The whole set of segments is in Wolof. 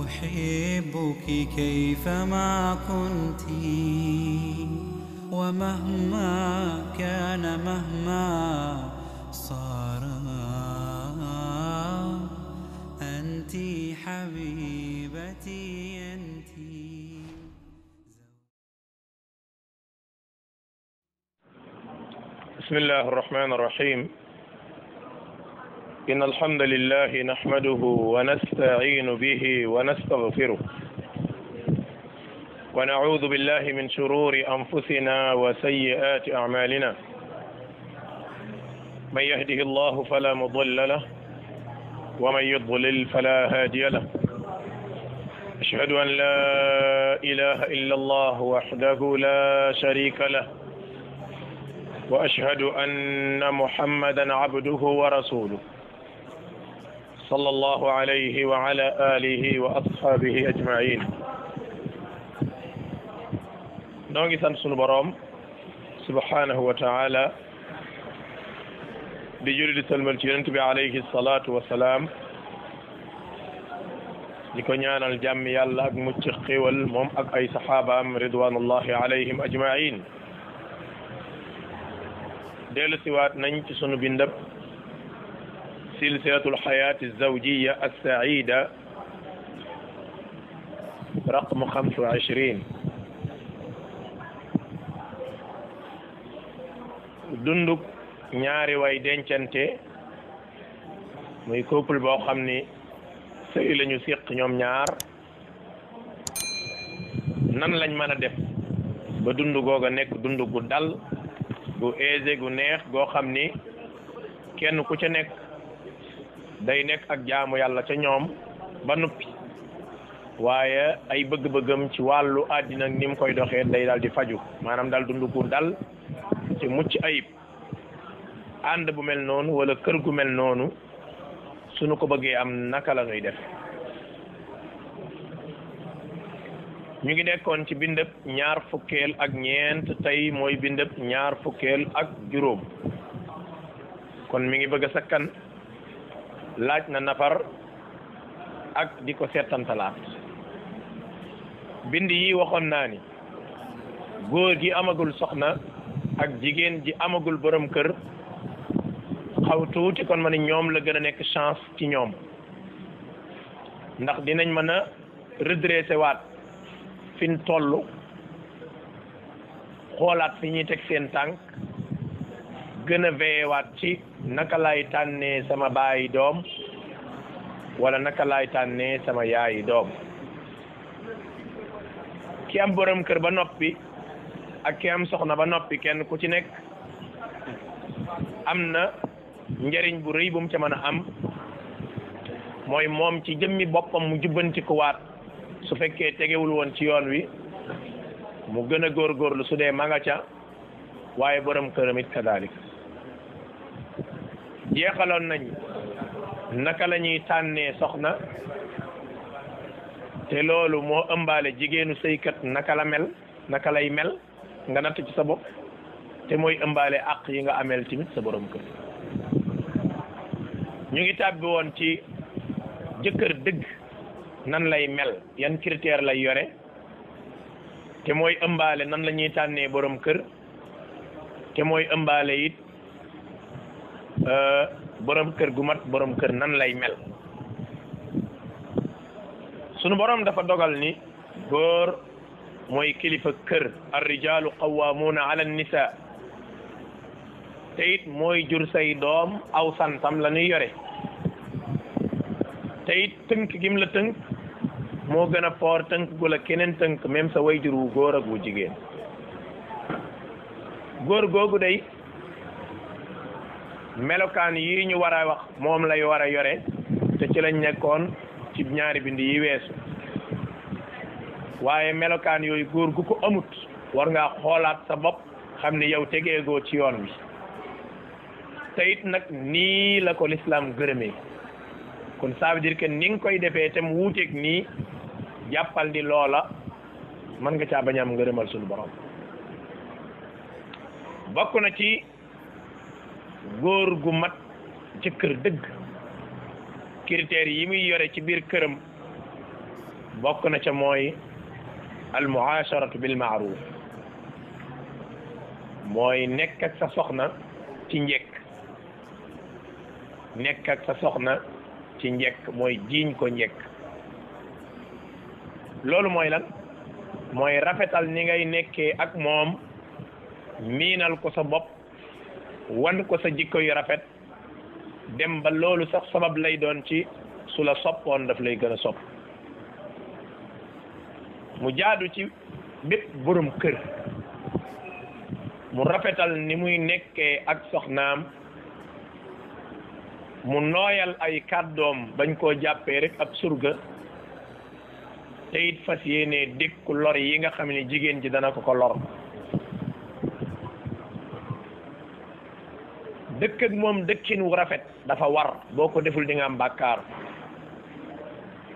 أحبك كيفما كنت، ومهما كان مهما صار أنت حبيبتي أنت. بسم الله الرحمن الرحيم. إن الحمد لله نحمده ونستعين به ونستغفره، ونعوذ بالله من شرور أنفسنا وسيئات أعمالنا. من يهده الله فلا مضل له، ومن يضلل فلا هادي له. أشهد أن لا إله إلا الله وحده لا شريك له، وأشهد أن محمدا عبده ورسوله صلى الله عليه وعلى آله وأصحابه أجمعين. نوغي سان سونو بروم سبحانه وتعالى di julli di salmal ci yonent bi alayhi salaatu wasalaam, di ko ñaanal jàmm yàlla ak mucc xéwal moom ak ay saxaabaam ridwanullahi alayhim ajmain. dellu siwaat nañ ci sunu bindab silsilatul xayaati zawjiya assaida raqmu 25. dunduk ñaari way dencante, muy couple boo xam ni sëy lañu séq ñoom ñaar, nan lañ mën a def ba dund googa nekk dund gu dal, gu aisé, gu neex, goo xam ni kenn ku ca nekk day nekk ak jaamu yàlla ca ñoom ba noppi, waaye ay bëgg-bëggam ci wàllu àddina ni mu koy doxee day daal di faju, maanaam daal dund gu dal ci mucc ayib. ànd bu mel noonu wala kër gu mel noonu suñu ko bëggee am naka la ñuy def? ñu ngi nekkoon ci bindëb ñaar fukkeel ak ñeent, tey mooy bindëb ñaar fukkeel ak juróom. kon mi ngi bëgg a sakkan, laaj na nafar ak di ko seetantalaat. bind yi waxoon naa ni góor gi amagul soxna ak jigéen ji amagul borom kër xaw tuuti kon ma ne ñoom la gën a nekk chance ci ñoom, ndax dinañ mën a redresser waat fi ñu toll, xoolaat fi ñuy teg seen tànk, gën a veyewaat ci naka laay tànnee sama baayi doom wala naka laay tànnee sama yaayi doom. ki am borom kër ba noppi ak ki am soxna ba noppi, kenn ku ci nekk am na njëriñ bu rëy bu mu ca mën a am, mooy moom ci jëmmi boppam mu jubbanti ko waat su fekkee tegewul woon ci yoon wi, mu gën a góorgóorlu su dee ma nga ca, waaye borom këram it kadalik. jeexaloon nañ naka la ñuy tànnee soxna, te loolu moo ëmbaale jigéenu sëykat naka la mel, naka lay mel nga natt ci sa bopp, te mooy ëmbaale àq yi nga ameel tamit sa borom kër. ñu ngi tàbbi woon ci jëkkër dëgg nan lay mel, yan critère lay yore, te mooy ëmbaale nan la ñuy tànnee borom kër, te mooy ëmbaale it borom kër gu mat borom kër nan lay mel. sunu borom dafa dogal ni góor mooy kilifa kër, ar-rijaalu qawwaamuuna ala an-nisaa, te it mooy jur say doom, aw santam la ñuy yore, te it tënk gim la tënk moo gën a foor tënk gu la keneen tënk, même sa wayjur wu góor ak wu jigéen. góor googu day melokaan yi ñu war a wax moom lay war a yore, te ci lañ nekkoon ci ñaari bind yi weesu. waaye melokaan yooyu góor gu ko amut war ngaa xoolaat sa bopp, xam ne yow tegeegoo ci yoon wi. te it nag nii la ko l'islam gërëmee, kon ça veut dire que ni nga koy defee te mu wuuteeg nii, jàppal di loola mën nga caa bañ a am ngërëmal suñu borom. bokk na ci góor gu mat jëkkër dëgg critères yi muy yore ci biir këram bokk na ca mooy al muasharatu bil ma'ruf mooy nekk ak sa soxna ci njekk nekk ak sa soxna ci njekk mooy jiiñ ko njekk loolu mooy lan mooy rafetal ni ngay nekkee ak moom miinal ko sa bopp wan ko sa jikko yu rafet dem ba loolu sax sabab lay doon ci su la soppoon daf lay gën a sopp mu jaadu ci bépp borom kër mu rafetal ni muy nekkee ak soxnaam mu nooyal ay kàddoom bañ koo jàppee rek ab surga te it fas yéene dékku lor yi nga xam ne jigéen ji dana ko lor dëkk ak moom dëkkin wu rafet dafa war boo ko deful di nga am bàkkaar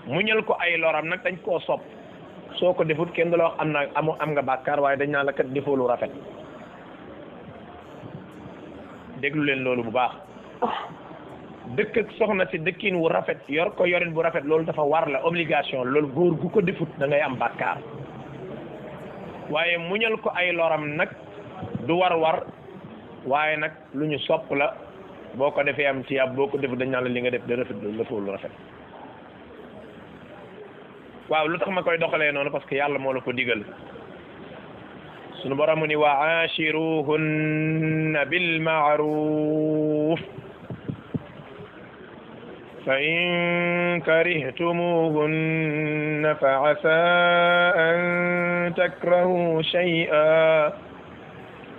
muñal ko ay loram nag dañ koo sopp soo ko defut kenn du la wax am nga bàkkaar waaye dañ naa la kat defoo lu rafet déglu leen loolu bu baax dëkk ak soxna si dëkkin wu rafet yor ko yorin bu rafet loolu dafa war la obligation loolu góor gu ko defut da ngay am bàkkaar waaye muñal ko ay loram nag du war waaye nag lu ñu sopp la boo ko defee am tiyaab boo ko defut dañ naan la li nga def da rafet loolu defoo lu rafet waaw lu tax ma koy doxalee noonu parce que yàlla moo la ko digal sunu borom mu ni wa aashiruhunna bil ma'ruf fa in karihtumuhunna fa asa an takrahu shay'an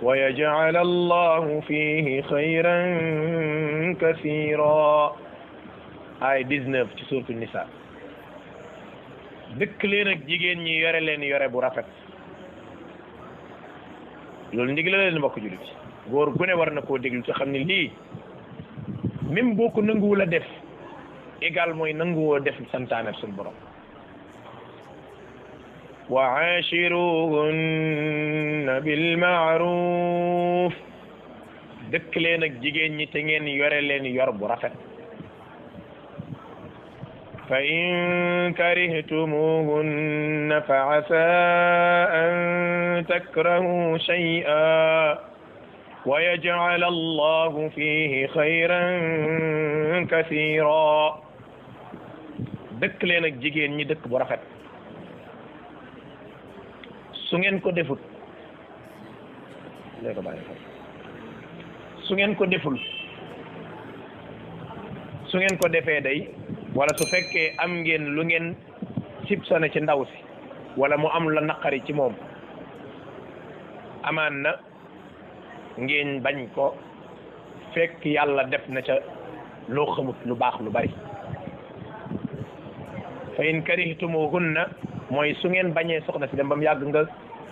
wa yaj'al Allahu fihi khayran kathira ay 19 ci sourate Nisa dëkk leen ak jigéen ñi yore leen yore bu rafet loolu ndigal la leen mbokk jullit góor gu ne war na koo déglu te xam ne lii même boo ko nanguwul a def égal mooy nanguwoo def santaane suñu borom wa aashiruhunna bil ma'ruf dëkk leen ak jigéen ñi te ngeen yore leen yor bu rafet fa in karihtumuhunna fa asaa an takrahu shay'an wa yaj'al Allahu fihi khayran kathira dëkk leen ak jigéen ñi dëkk bu rafet su ngeen ko defut léegi bàyyi ko su ngeen ko deful su ngeen ko defee day wala su fekkee am ngeen lu ngeen sibsane ci ndaw si wala mu am la naqari ci moom amaan na ngeen bañ ko fekk yàlla def na ca loo xamut lu baax lu bari fa in karihtumuhunna mooy su ngeen bañee soxna si dem ba mu yàgg nga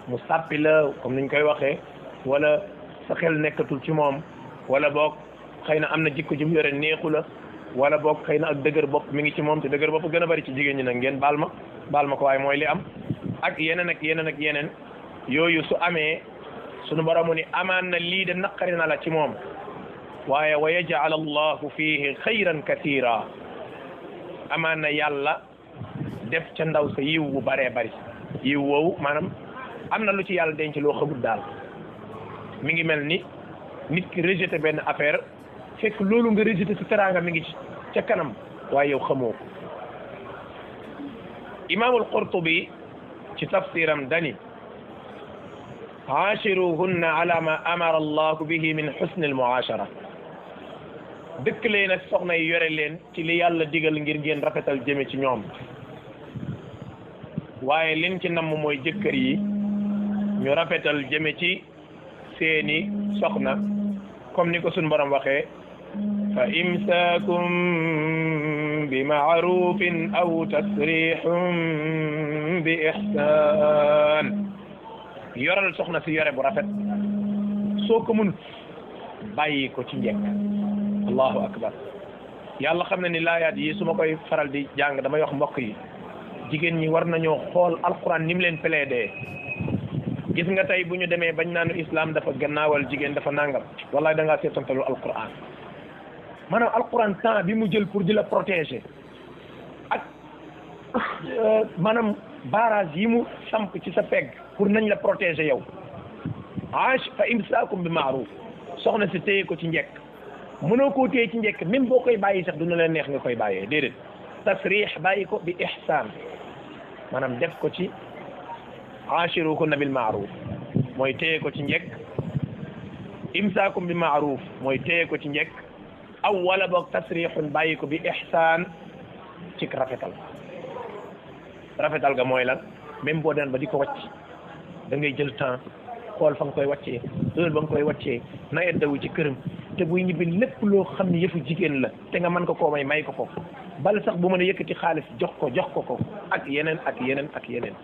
mu sàppi la comme niñ koy waxee wala sa xel nekkatul ci moom wala boog xëy na am na jikko ji mu yore neexu la wala boog xëy na ak dëgër bopp mi ngi ci moom te dëgër bopp gën a bari ci jigéen ñi nag ngeen baal ma ko waaye mooy li am ak yeneen ak yeneen ak yeneen yooyu su amee sunu boromu ni amaan na lii de naqari na la ci moom waaye wa yaj'al Allahu fihi xayran kathira amaan na yàlla def ca ndaw sa yiw bu baree bari yiw woowu maanaam am na lu ci yàlla denc loo xamul daal mi ngi mel ni nit ki rejeté benn affaire fekk loolu nga rejeté sa teraanga mi ngi ci ca kanam waaye yow xamoo ko imaamul Qurtubi ci tafsiram dani aashiruhunna ala ma amara allahu bihi min husni almuashara dëkk leen ak soxna yi yore leen ci li yàlla digal ngir ngeen rafetal jëme ci ñoom waaye liñ ci namm mooy jëkkër yi ñu rafetal jëme ci seeni soxna comme ni ko suñu borom waxee fa imsaakum bi ma'rufin aw tasrihum bi ihsan yoral soxna si yore bu rafet soo ko mun bàyyi ko ci njekk allahu akbar yàlla xam na ni laayaat yi su ma koy faral di jàng damay wax mbokk yi jigéen ñi war nañoo xool alquran ni mu leen plaidé gis nga tey bu ñu demee bañ naanu islam dafa gannaawal jigéen dafa nangam wallahi da ngaa seetantalu alquran maanaam alquran temps bi mu jël pour di la protéger ak maanaam barrage yi mu samp ci sa pegg pour nañ la protéger yow aash fa imsaakum bi maaruf soxna si téye ko ci njekk mënoo koo téye ci njekk même boo koy bàyyi sax duna leen neex nga koy bàyyee déedéet tasrix bàyyi ko bi ihsaan maanaam def ko ci aashirukunna bil maaruf mooy téye ko ci njekk imsaakum bi maaruf mooy téye ko ci njekk aw wala boog tasrixun bàyyi ko bi ihsaan ci rafetal rafetal ga mooy lan même boo den ba di ko wàcc da ngay jël temps xool fa nga koy wàccee heure ba nga koy wàccee na eddawu ci këram te buy ñibbi lépp loo xam ne yëfu jigéen la te nga mën ko koo may ko ko bal sax bu mën a yëkkati xaalis jox ko ak yeneen ak yeneen ak yeneen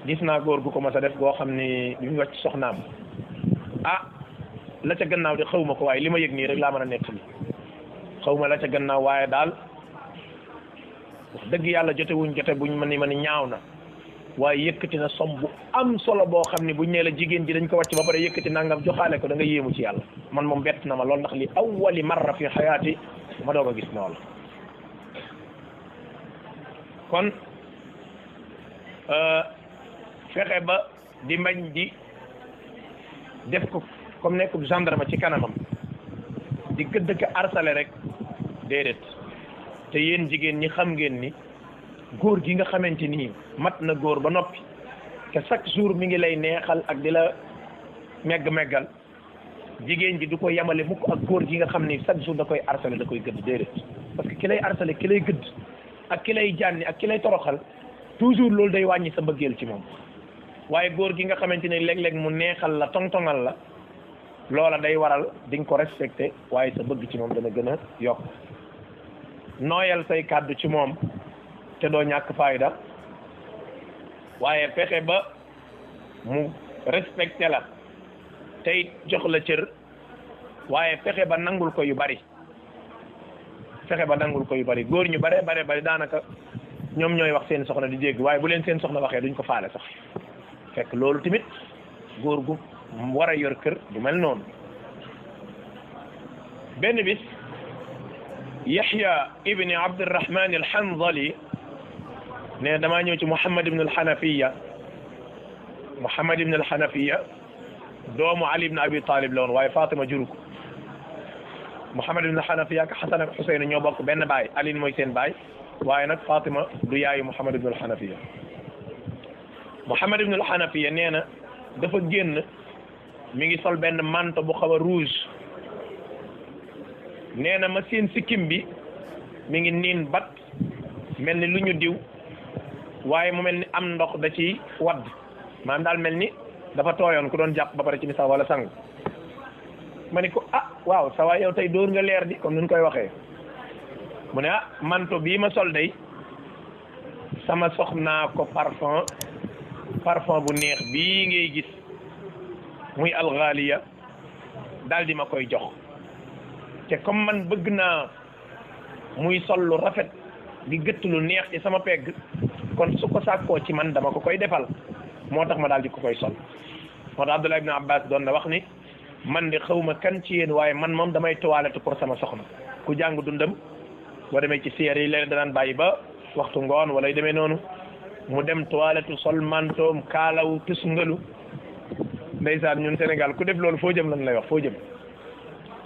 gis naa góor gu ko mas a def goo xam ni bi mu wàcc soxnaam la ca gannaaw de xaw ma ko waaye li ma yëg nii rek laa mën a nettali xaw ma la ca gannaaw waaye daal wax dëgg yàlla jote buñ mën ni ñaaw na waaye yëkkati na som bu am solo boo xam ne buñ nee la jigéen ji dañ ko wàcc ba pare yëkkati nangam joxaale ko da nga yéemu ci yàlla man moom bett na ma lool ndax li awwali marra fi xayaati ma doog a gis noonu kon fexe ba di mbañ di def ko comme nekkub gendarme ci kanamam di gëdd ko arsale rek déedéet te yéen jigéen ñi xam ngeen ni góor gi nga xamante ni mat na góor ba noppi te chaque jour mi ngi lay neexal ak di la meggal jigéen ji du ko yemale mukk ak góor gi nga xam ni chaque jour da koy harcelé da koy gëdd déedéet parce que ki lay harcelé ki lay gëdd ak ki lay jànni ak ki lay toroxal toujours loolu day wàññi sa mbëggeel ci moom waaye góor gi nga xamante ni léeg-léeg mu neexal la tongtongal la loola day waral di nga ko respecté waaye sa bëgg ci moom dana gën a yokk nooyal say kàddu ci moom te doo ñàkk fayda waaye fexe ba mu respecté la tey jox la cër waaye fexe ba nangul ko yu bari góor ñu bare daanaka ñoom ñooy wax seen soxna di dégg waaye bu leen seen soxna waxee duñ ko faale sax fekk loolu tamit góor gu war a yor kër du mel noonu benn bis Yahya ibni Abdurrahman al-Hanzali ne damaa ñëw ci Muhammad ibn al-Hanafiya doomu Ali ibn Abi Talib la woon waaye Fatima juru ko Muhammad ibn al-Hanafiya ak Hasan ak Husayn ñoo bokk benn baay Ali mooy seen baay waaye nag Fatima du yaayu Muhammad ibn al-Hanafiya Muhammad ibn al-Hanafiya nee na dafa génn mi ngi sol benn manto bu xaw a rouge nee na ma seen sikkim bi mi ngi niin bat mel ni lu ñu diw waaye mu mel ni am ndox da ci wadd maanaam daal mel ni dafa tooyoon ku doon jàpp ba pare ci misaal wala sang ma ni ko waaw sa waay yow tey dóor nga leer di comme ni ñu koy waxee mu ne manto bii ma sol day sama soxnaa ko parfum bu neex bii ngay gis muy alxaaliya daal di ma koy jox te comme man bëgg naa muy sol lu rafet di gëtt lu neex ci sama pegg kon su ko sàkkoo ci man dama ko koy defal moo tax ma daal di ko koy sol moo tax Abdullah ibn Abbas doon na wax ni man di xawma kan ci yéen waaye man moom damay toilette pour sama soxna ku jàng dundam boo demee ci siyaar yi leen danaan bàyyi ba waxtu ngoon wala yu demee noonu mu dem toilette sol mantoom kaalaw tusngalu ndeysaan ñun Sénégal ku def loolu foo jëm lan lay wax foo jëm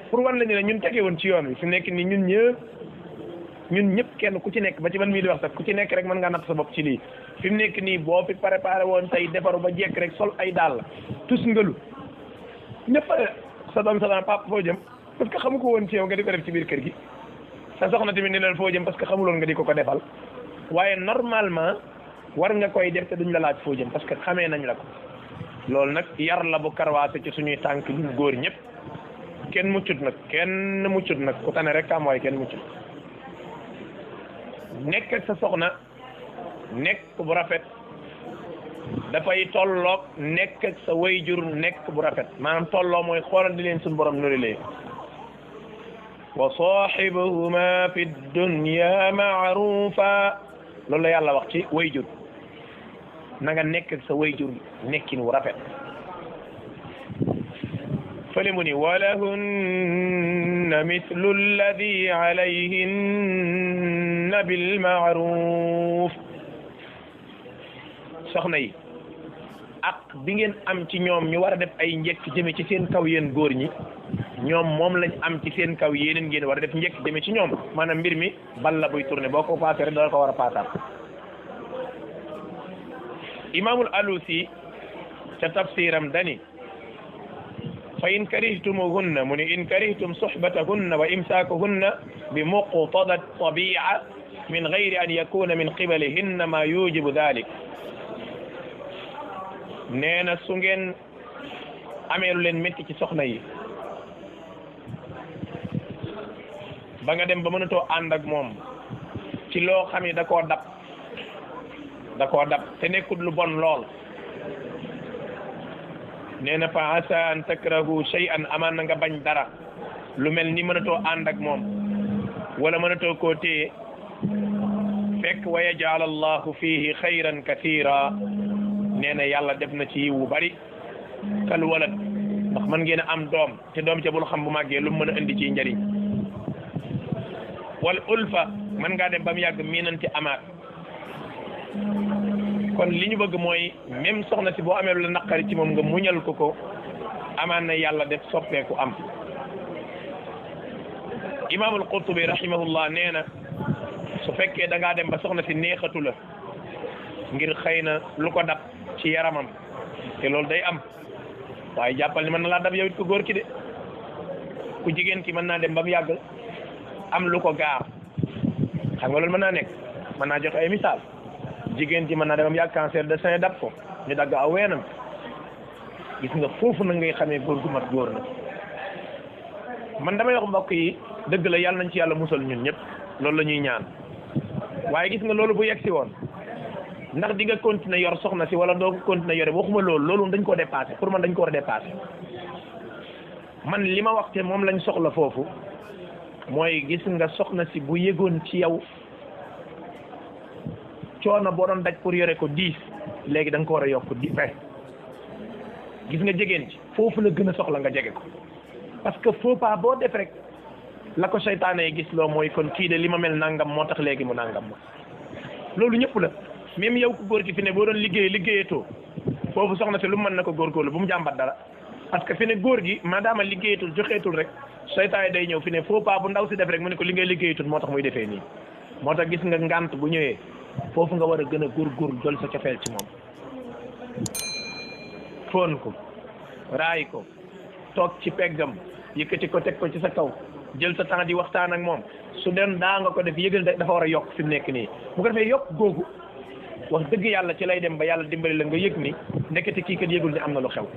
pour wan la ñu ne ñun tege woon ci yoon wi fi nekk nii ñun ñëpp kenn ku ci nekk ba ci man mii di wax sax ku ci nekk rek mën ngaa natt sa bopp ci lii fi mu nekk nii boo fi préparé woon tey defaru ba jekk rek sol ay dàll tusngalu ñëpp sa doom sa daan papa foo jëm parce que xamu ko woon ci yow nga di ko def ci biir kër gi sa soxna tamit ni leen foo jëm parce que xamuloon nga di ko defal waaye normalement war nga koy def te duñ la laaj foo jëm parce que xamee nañ la ko loolu nag yar la bu karwaase ci suñuy tànk ñun góor ñëpp kenn muccut nag ku tane rek am waaye kenn muccut nekk ak sa soxna nekk bu rafet dafay tolloog nekk ak sa wayjur nekk bu rafet maanaam tolloo mooy xoolal di leen suñu borom nurilee wa sahibahuma fi dunya ma'rufa loolu la yàlla wax ci wayjur na nga nekk ak sa wayjur nekkin wu rafet fële mu ni walahunna mithlu alladi alayhinna bilmaaruf soxna yi ak bi ngeen am ci ñoom ñu war a def ay njëkk jëme ci seen kaw yéen góor ñi ñoom moom lañ am ci seen kaw yéeneen ngeen war a def njëkk jëme ci ñoom maanaam mbir mi bal la buy tourné boo ko paasee rek dala ko war a paasaat imaamul alusi ca tafsiram dani fa in karihtumuhunna mu ni in karihtum suhbatahunna wa imsaakuhunna bi muqtada tabia min gayri an yakuna min qibalihinna ma yujibu dalik nee na su ngeen amee lu leen métti ci soxna yi ba nga dem ba mënatoo ànd ak moom ci loo xam ne da koo dab te nekkul lu bon lool nee na fa asa an takrahu shay'an amaan na nga bañ dara lu mel ni mënatoo ànd ak moom wala mënatoo koo téye fekk wa yaj'al allahu fihi xayran kathira nee na yàlla def na ci yiwu bari kal walad ndax mën ngeen a am doom te doom ca bul xam bu màggee lu mu mën a indi ci njëriñ wal ulfa mën ngaa dem ba mu yàgg miinante amaat kon li ñu bëgg mooy même soxna si boo amee lu la naqari ci moom nga muñal ko amaan na yàlla def soppeeku am imaamul Qurtubi rahimahullah nee na su fekkee da ngaa dem ba soxna si neexatu la ngir xëy na lu ko dab ci yaramam te loolu day am waaye jàppal ni mën na laa dab yow it ko góor ki de ku jigéen ki mën naa dem ba mu yàgg am lu ko gaar xam nga loolu mën naa nekk mën naa joxe ay misaal jigéen ci mën naa dem ba mu yàgg cancer de sein dab ko ñu dagg aw weenam gis nga foofu na ngay xamee góor gu mat góor na man damay wax mbokk yi dëgg la yàlla nañ ci yàlla musal ñun ñëpp loolu la ñuy ñaan waaye gis nga loolu bu yegg si woon ndax di nga continuer yor soxna si wala doo ko continuer yore waxuma loolu dañ koo dépassé pour man dañ ko war a dépassé man li ma wax te moom lañ soxla foofu mooy gis nga soxna si bu yëgoon ci yow coono boo doon daj pour yore ko 10 léegi da nga ko war a yokk 10 gis nga jegeen ci foofu la gën a soxla nga jege ko parce que faut pas boo def rek la ko seytaane yi gis loo mooy kon kii de li ma mel nangam moo tax léegi mu nangam ma loolu ñëpp la même yow ko góor gi fi ne boo doon liggéeyatoo foofu soxna si lu mu mën na ko góorgóorlu bu mu jàmbat dara parce que fi ne góor gi maadaama liggéeyatul joxeetul rek seytaane day ñëw fi ne faut pas bu ndaw si def rek mu ne ko li ngay liggéeyatul moo tax muy defee nii moo tax gis nga ngant bu ñëwee foofu nga war a gën a góorgóorlu jël sa cofeel ci moom foon ko raay ko toog ci peggam yëkkati ko teg ko ci sa kaw jël sa temps di waxtaan ak moom su den daa nga ko def yëgal dafa war a yokk fi mu nekk nii bu ko defee yokk googu wax dëgg yàlla ci lay dem ba yàlla dimbali la nga yëg ni ndekete kii kat yëgul ni am na lu xew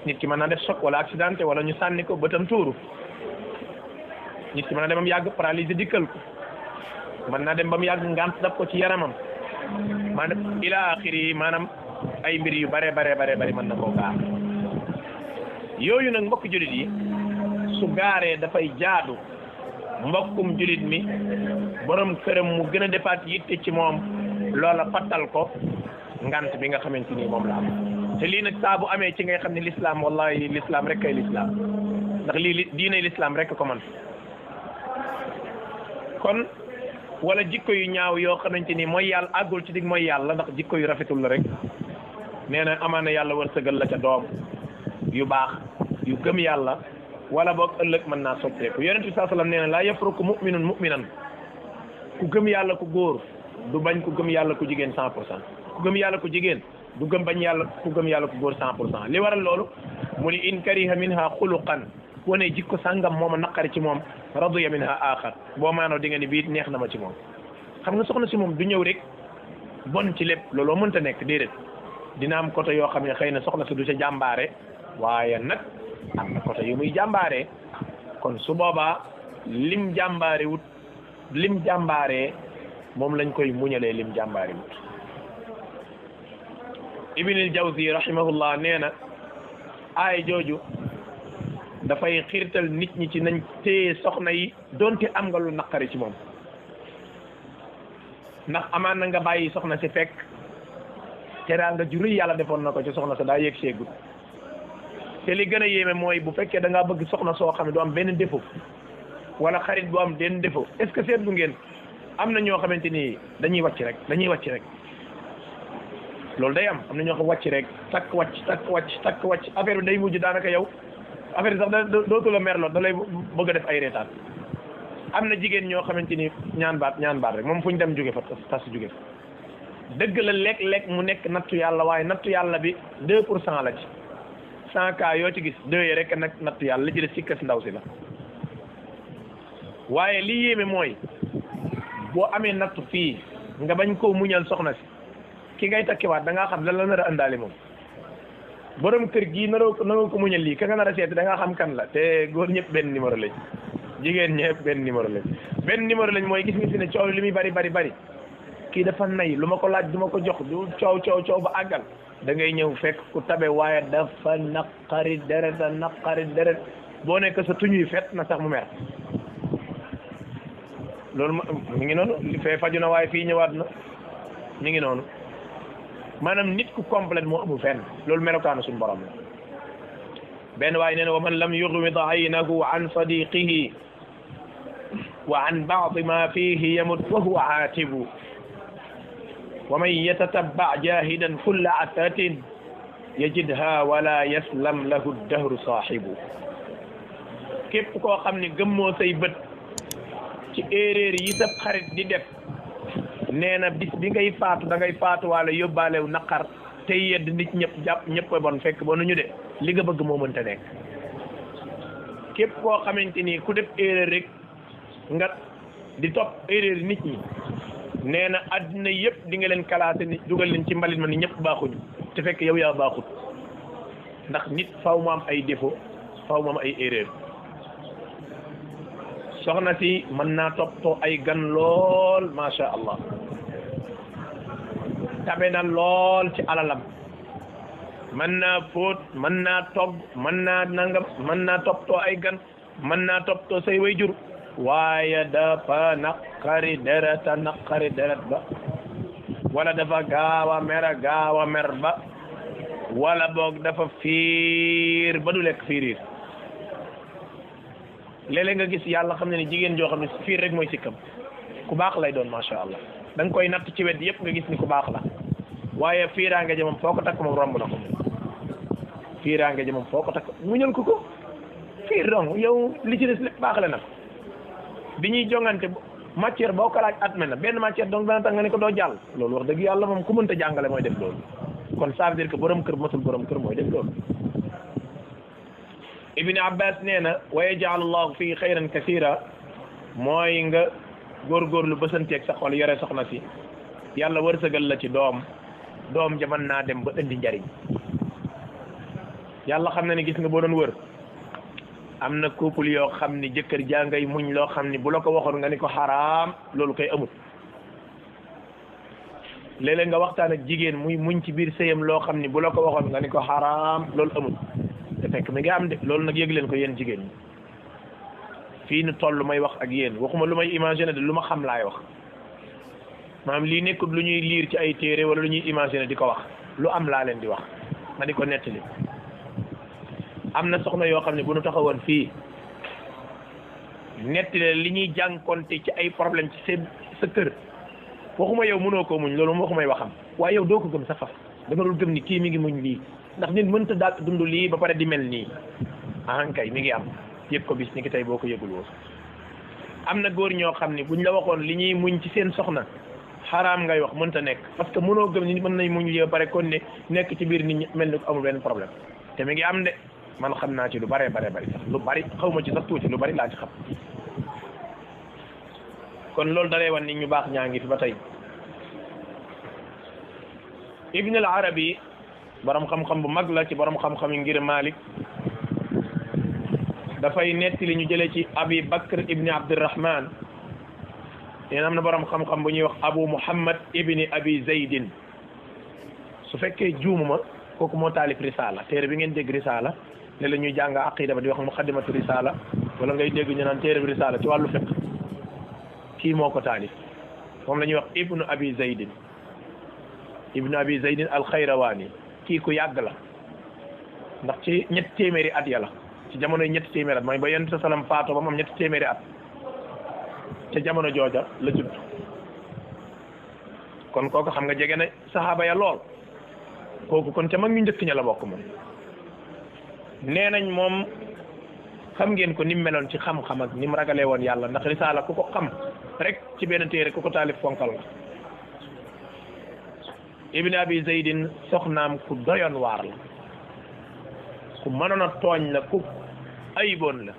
nit ki mën naa def choc wala accidenté wala ñu sànni ko bëtam tuuru nit ki mën naa dem ba mu yàgg paralysé dikkal ko mën naa dem ba mu yàgg ngant daf ko ci yaramam maanaam ila axiri maanaam ay mbir yu bare mën na koo gaar yooyu nag mbokk julit yi su gaaree dafay jaadu mbokkum julit mi borom këram mu gën a defaat yitte ci moom loola fattal ko ngant bi nga xamante ni moom la am te lii nag saa bu amee ci ngay xam ne l'islam wallahi l'islam rek kay l'islam ndax lii diine l'islam rek ko man kon wala jikko yu ñaaw yoo xamante ni mooy yàlla àggul ci dig mooy yàlla ndax jikko yu rafetul la rek nee na amaana yàlla wërsëgal la ca doom yu baax yu gëm yàlla wala boog ëllëg mën naa soppeeku yonent bi saa sallam nee na laa yafruku mu'minun mu'minan ku gëm yàlla ku góor du bañ ku gëm yàlla ku jigéen 100% ku gëm yàlla ku jigéen du gëm bañ yàlla ku gëm yàlla ku góor 100% li waral loolu mu ni in kariha minha xuluqan ku ne jikko sàngam mooma naqari ci moom radiya minha axar boo maanoo di nga ni bii neex na ma ci moom xam nga soxna si moom du ñëw rek bon ci lépp looloo mënta nekk déedéet dina am côté yoo xam ne xëy na soxna si du ca jàmbaare waaye nag am na côté yu muy jàmbaaree kon su boobaa lim jàmbaare wut lim jàmbaaree moom lañ koy muñalee lim jàmbaare wut Ibnul Jawzi rahimahullah nee na aay jooju dafay xiirtal nit ñi ci nañ téye soxna yi donte am nga lu naqari ci moom ndax amaan na nga bàyyi soxna si fekk teraanga ju rëy yàlla defoon na ko ci soxna sa daa yëg seegut te li gën a yéeme mooy bu fekkee da ngaa bëgg soxna soo xam ne du am benn défaut wala xarit bu am benn défaut est-ce que seetlu ngeen am na ñoo xamante ni dañuy wàcc rek loolu day am na ñoo xam wàcc rek takk wàcc affaire bi day mujj daanaka yow affaire bi sax dootu la merloo da lay bëgg a def ay reetaan am na jigéen ñoo xamante ni ñaan baat rek moom fu ñu dem jóge fa tas jóge fa dëgg la lekk mu nekk nattu yàlla waaye nattu yàlla bi 2% la ci 100 cas yoo ci gis 2 yi rek nag nattu yàlla li ci des sikkas ndaw si la waaye li yéeme mooy boo amee nattu fii nga bañ koo muñal soxna si ki ngay takkiwaat da ngaa xam lan la nar a àndaale moom borom kër gii naroo ko muñal lii ka nga nar a seeti da ngaa xam kan la te góor ñëpp benn numéro lañ jigéen ñëpp benn numéro lañ mooy gis nga fi ne coow li muy bari kii dafa nay lu ma ko laaj du ma ko jox du coow ba àggal da ngay ñëw fekk ku tabe waaye dafa naqari deret boo nekk sa tuñuy fet na sax mu mer loolu mi ngi noonu li fee faju na waaye fii ñëwaat na mi ngi noonu maanaam nit ku complète moo amul fenn loolu melokaanu suñu borom la benn waaye nee na wa man lam yughmid aynahu an sadiqihi wa an ba'di ma fihi yamut wa huwa aatibu wa man yatatabba jahidan kulla asatin yajidha wala yaslam lahu dahru saahibu képp koo xam ne gëmmoo say bët ci erreur yi sa xarit di def nee na bis bi ngay faatu da ngay faatu wala yóbbaalew naqar tey yedd nit ñëpp bon fekk ba nu ñu de li nga bëgg moo mënta nekk képp koo xamante ni ku def erreur rek nga di topp erreur nit ñi nee na adduna yëpp di nga leen kalaate ni dugal leen ci mbalit ma ni ñëpp baaxuñu te fekk yow yaa baaxut ndax nit faw mu am ay défaut faw mu am ay erreur soxna si mën naa toppatoo ay gan lool macha allah tabe na lool ci alalam mën naa fóot mën naa togg mën naa nangam mën naa toppatoo ay gan mën naa toppatoo say wayjur waaye dafa naqari deret ba wala dafa gaaw a mer ba wala boog dafa fiir ba du lekk fiiriir léeg-léeg nga gis yàlla xam ne ni jigéen joo xam ne fiir rek mooy sikkam ku baax lay doon macha allah da nga koy natt ci wet yëpp nga gis ni ku baax la waaye fiiraange ja moom foo ko takk moom romb na ko fiiraange ja moom foo ko takk muñal ko fiir donc yow li ci des lépp baax la nag bi ñuy jongante matière boo ko laaj admet na benn matière donc dana tax nga ne ko doo jàll loolu wax dëgg yàlla moom ku mënta jàngale mooy def loolu kon ça veut dire que borom kër matul borom kër mooy def loolu Ibn Abbas nee na wa yaj'al allahu fii xayran kasira mooy nga góorgóorlu bësanteeg sa xol yore soxna si yàlla wërsëgal la ci doom ja mën naa dem ba indi njariñ yàlla xam na ni gis nga boo doon wër am na couple yoo xam ni jëkkër jaa ngay muñ loo xam ni bu la ko waxoon nga ni ko xaraam loolu koy amul léeg-léeg nga waxtaan ak jigéen muy muñ ci biir sëyam loo xam ni bu la ko waxoon nga ni ko xaraam loolu amul te fekk mi nga am de loolu nag yëg leen ko yéen jigéen ñi fii nu toll may wax ak yéen waxuma lu may imaginer de lu ma xam laay wax maanaam lii nekkul lu ñuy liir ci ay téere wala lu ñuy imaginer di ko wax lu am laa leen di wax ma di ko nettali am na soxna yoo xam ne bu nu taxawoon fii nettali li ñuy jànkonte ci ay problème ci sa kër waxuma yow mënoo koo muñ loolu moom waxumay waxam waaye yow doo ko gëm sa faf da nga dul gëm ni kii mi ngi muñ lii ndax nit mënta daal dund lii ba pare di mel nii kay mi ngi am yëg ko bis ni ki tey boo ko yëgul woon am na góor ñoo xam ne buñ la waxoon li ñuy muñ ci seen soxna xaraam ngay wax mënta nekk parce que mënoo gëm ni mën nañ muñ lii ba pare kon ne nekk ci biir nit ñi mel ni ko amul benn problème te mi ngi am de man xam naa ci lu bare sax lu bari xaw ma ci sax tuuti lu bari laa ci xam kon loolu dalay wan ni ñu baax ñaa ngi fi ba tey Ibn al-Arabi borom xam-xam bu mag la ci borom xam-xam yi ngir Malik dafay netti li ñu jëlee ci Abi Bakr ibni Abdurrahman yéen am na borom xam-xam bu ñuy wax Abu Muhammad ibni Abi Zaydin su fekkee juumuma kooku moo taalif risala téere bi ngeen dégg risala ne la ñuy jàng aqida ba di wax muqaddimatu risala wala ngay dégg ñu naan téere bi risala ci wàllu fiqh kii moo ko taalif moom la ñuy wax ibnu Abi Zaydin al-Khayrawani kii ku yàgg la ndax ci ñetti téeméeri at yàlla ci jamonoy ñetti téeméeri at mooy ba yonent sallam faatoo ba moom ñetti téeméeri at ca jamono jooja la judd kon kooku xam nga jege na saxaaba ya lool kooku kon ca mag ñu njëkk ña la bokk moom nee nañ moom xam ngeen ko ni mu meloon ci xam-xam ak ni mu ragalee woon yàlla ndax risaala ku ko xam rek ci benn téere ku ko taalif fonkal la ibn abi zaydin soxnaam ku doyoon waar la ku mënoon a tooñ la ku ayiboon la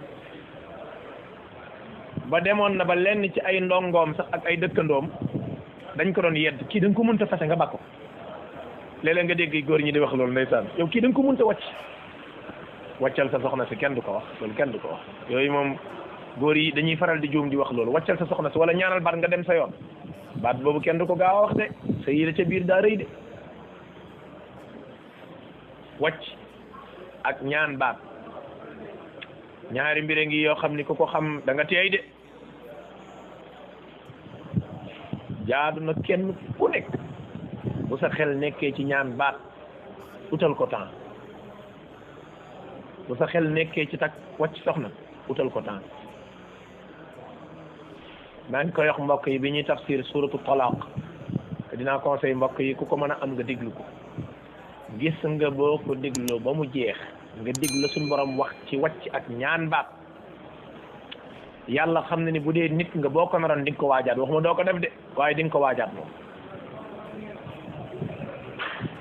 ba demoon na ba lenn ci ay ndongoom sax ak ay dëkkandoom dañ ko doon yedd kii da nga ko mënta fase nga bakko léeg-léeg nga dégg góor ñi di wax loolu ndeysaan yow kii da nga ko mënta wàccal sa soxna si kenn du ko wax loolu kenn du ko wax yooyu moom góor yi dañuy faral di juum di wax loolu wàccal sa soxna si wala ñaanal baat nga dem sa yoon baat boobu kenn du ko gaaw a wax de sa yi la ca biir daa rëy de wàcc ak ñaan baat ñaari mbir ngi yoo xam ni ku ko xam da nga teey de jaadu na kenn ku nekk bu sa xel nekkee ci ñaan baat utal ko temps bu sa xel nekkee ci tak wàcc soxna utal ko temps maa ngi koy wax mbokk yi bi ñuy tafsir suratu talaq te dinaa conseil mbokk yi ku ko mën a am nga déglu ko gis nga boo ko dégloo ba mu jeex nga déglu suñu borom wax ci wàcc ak ñaan baat yàlla xam na ni bu dee nit nga boo ko naroon di nga ko waajaat waxuma doo ko def de waaye di nga ko waajaat moom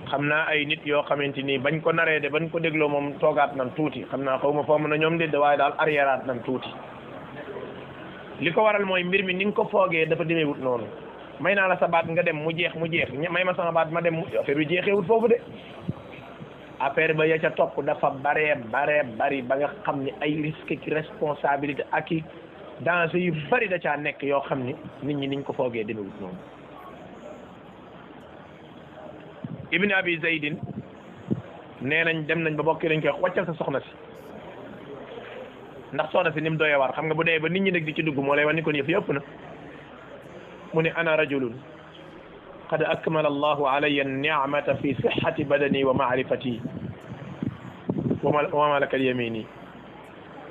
xam naa ay nit yoo xamante ni bañ ko naree de bañ ko dégloo moom toogaat nan tuuti xam naa xaw ma foo mën a ñoom de waaye daal arrièreaat nan tuuti li ko waral mooy mbir mi ni nga ko foogee dafa demeewut noonu may naa la sa baat nga dem mu jeex may ma sama baat ma dem affaire bi jeexeewut foofu de affaire ba ya ca topp dafa bari ba nga xam ni ay risque ki responsabilité ak i danger yu bari da caa nekk yoo xam ni nit ñi niñ ko foogee demeewut noonu ibn abi zaydin nee nañ dem nañ ba bokki lañ koy wax wàccal sa soxna si ndax soxna si ni mu doyee war xam nga bu dee ba nit ñi nag di ci dugg moo lay wan ni kon yëf yëpp na mu ne ana rajulun qad akmala allahu alayya an-ni'mata fi sihhati badani wa ma'rifati wa malakat yamini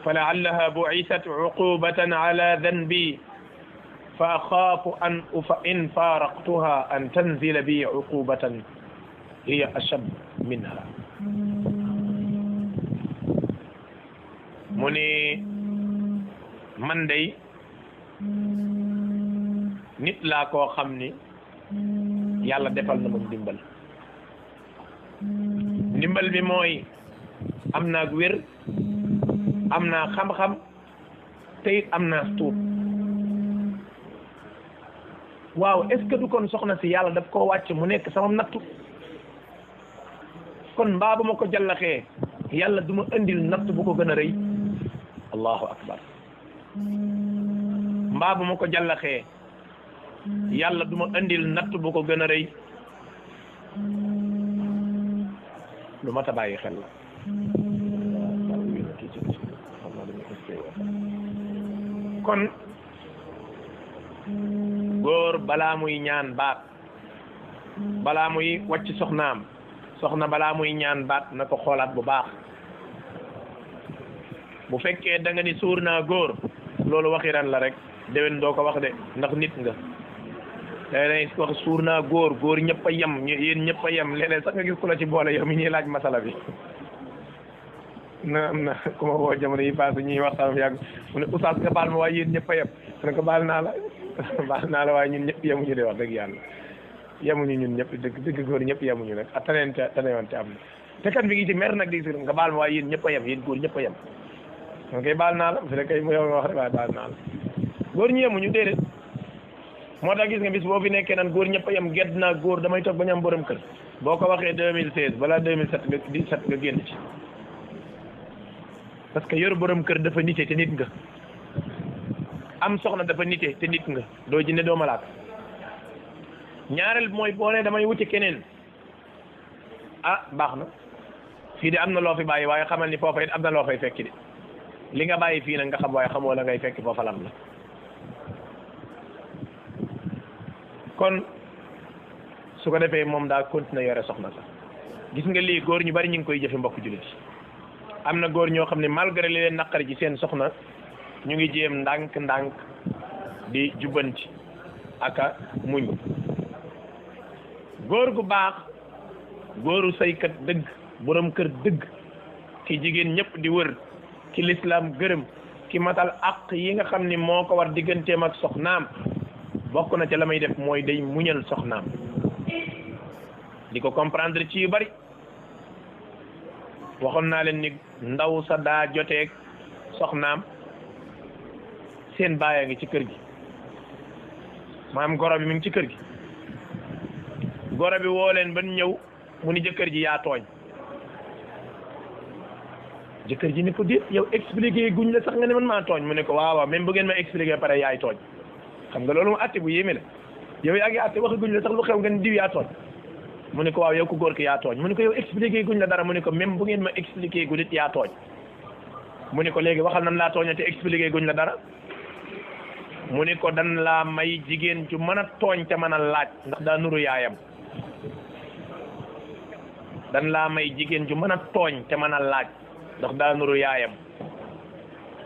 فلعلها بعثت عقوبة على ذنبي فأخاف إن فارقتها أن تنزل بي عقوبة هي أشد منها mu ne man day nit laa koo xam ni yàlla defal na ma ndimbal bi mooy am naa wér am naa xam-xam te it am naa tuut waaw est-ce que du kon soxna si yàlla daf koo wàcc mu nekk sama nattu kon mbaa bu ma ko jallaxee yàlla du ma indil natt bu ko gën a rëy allahu akbar mbaa bu ma ko jallaxee yàlla du ma indil natt bu ko gën a rëy lu ma ta bàyyi xel la kon góor balaa muy ñaan baat balaa muy wàcc soxnaam soxna balaa muy ñaan baat na ko xoolaat bu baax bu fekkee da nga ni suur naa góor loolu waxi ren la rek déwén doo ko wax de ndax nit nga day wax suur naa góor ñëpp a yem yéen ñëpp a yem léeg-léeg sax nga gis ku la ci boole yow mi ñuy laaj masala bi na am na ku ma woo jamono yi passé ñuy waxtaan yàgg mu ne oustaz nga baal ma waaye yéen ñëpp a yem mu ne ko baal naa la waaye ñun ñëpp yemuñu de wax dëgg yàlla yemuñu ñun ñëpp dëgg góor ñëpp yemuñu nag ak tanewante am na te kat bi ngi ci mer nag di nga baal ma waaye yéen ñëpp a yem yéen góor ñëpp a yem man kay baal naa la su fekkee yow nga wax rek waaye baal naa la góor ñi yemuñu déedéet moo tax gis nga bis boo fi nekkee naan góor ñëpp a yem gedd naa góor damay toog ba ñu am borom kër boo ko waxee 2016 balaa 2017 nga génn ci parce que yor borom kër dafa nite te nit nga am soxna dafa nite te nit nga doo jinne doo malaaka ñaareel mooy boo ne damay wuti keneen ah baax na fii de am na loo fi bàyyi waaye xamal ni foofa it am na loo fay fekki de li nga bàyyi fii nag nga xam waaye xamoo la ngay fekki foofa lam la kon su ko defee moom daa continuer yore soxna sax gis nga lii góor ñu bari ñu ngi koy jëfe mbokk jullit am na góor ñoo xam ne malgré li leen naqari ci seen soxna ñu ngi jéem ndànk di jubbanti aka muñ. góor gu baax góoru saykat dëgg borom kër dëgg ki jigéen ñëpp di wër ki lislaam gërëm ki matal àq yi nga xam ni moo ko war digganteem ak soxnaam bokk na ca la may def mooy day muñal soxnaam di ko comprendre ci yu bari. waxoon naa leen ni ndaw sa daa joteeg soxnaam seen baaya ngi ci kër gi maanaam goro bi mi ngi ci kër gi goro bi woo leen ba ñëw mu ni jëkkër ji yaa tooñ jëkkër ji ni ko déet yow expliqué guñ la sax nga ne man maa tooñ mu ne ko waaw même bu ngeen ma expliqué pare yaay tooñ xam nga loolu mu atte bu yéeme la yow yaa ngi atte wax guñ la sax lu xew nga ne diw yaa tooñ mu ne ko waaw yow ku góor ki yaa tooñ mu ne ko yow expliqué guñ la dara mu ne ko même bu ngeen ma expliqué gu nit yaa tooñ mu ne ko léegi waxal nan laa tooña te expliqué guñ la dara mu ne ko dan laa may jigéen ju mën a tooñ te mën a laaj ndax daa nuru yaayam dan laa may jigéen ju mën a tooñ te mën a laaj ndax daa nuru yaayam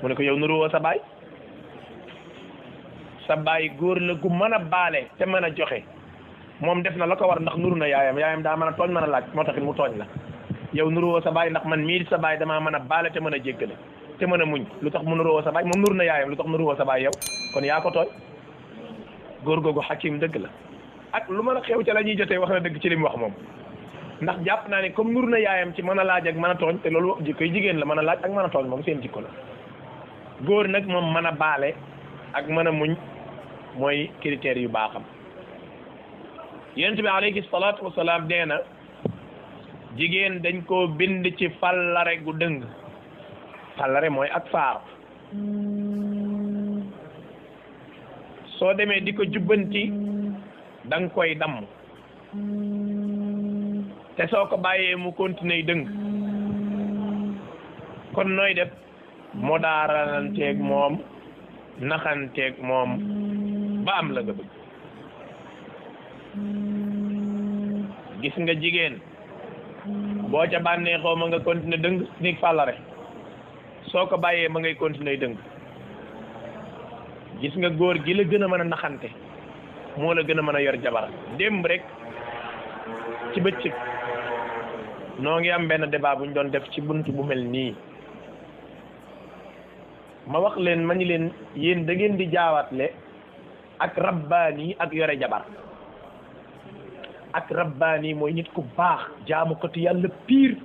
mu ne ko yow nuru woo sa baay góor la gu mën a baale te mën a joxe moom def na la ko war ndax nuru na yaayam daa mën a tooñ mën a laaj moo taxit mu tooñ la yow nuru woo sa baay ndax man mii sa baay damaa mën a baale te mën a jéggale te mën a muñ lu tax mu nuru woo sa baay moom nuru na yaayam lu tax nuru woo sa baay yow kon yaa ko tooñ. góor googu xakim dëgg la ak lu mën a xew ca la ñuy jotee wax na dëgg ci li mu wax moom ndax jàpp naa ne comme nuru na yaayam ci mën a laaj ak mën a tooñ te loolu jikkoy jigéen la mën a laaj ak mën a tooñ moom seen jikko la. góor nag moom mën a baale ak mën a muñ mooy critères yu baaxam. yonent bi alayhi salaatu wasalaam nee na jigéen dañ koo bind ci fallare gu dëng fallare mooy ak faar soo demee di ko jubbanti da nga koy damm te soo ko bàyyee mu continuer dëng kon nooy def moo daaralanteeg moom naxanteeg moom ba am la nga bëgg. gis nga jigéen boo ca bànneexoo ma nga continuer dëng ni fàllare soo ko bàyyee ma ngay continuer dëng. gis nga góor gi la gën a mën a naxante moo la gën a mën a yor jabar. démb rek ci bëccëg noo ngi am benn débat bu ñu doon def ci bunt bu mel nii ma wax leen ma ni leen yéen da ngeen di jaawatle ak rabbaani ak yore jabar. ak rabbaani mooy nit ku baax jaamukatu yàlla piir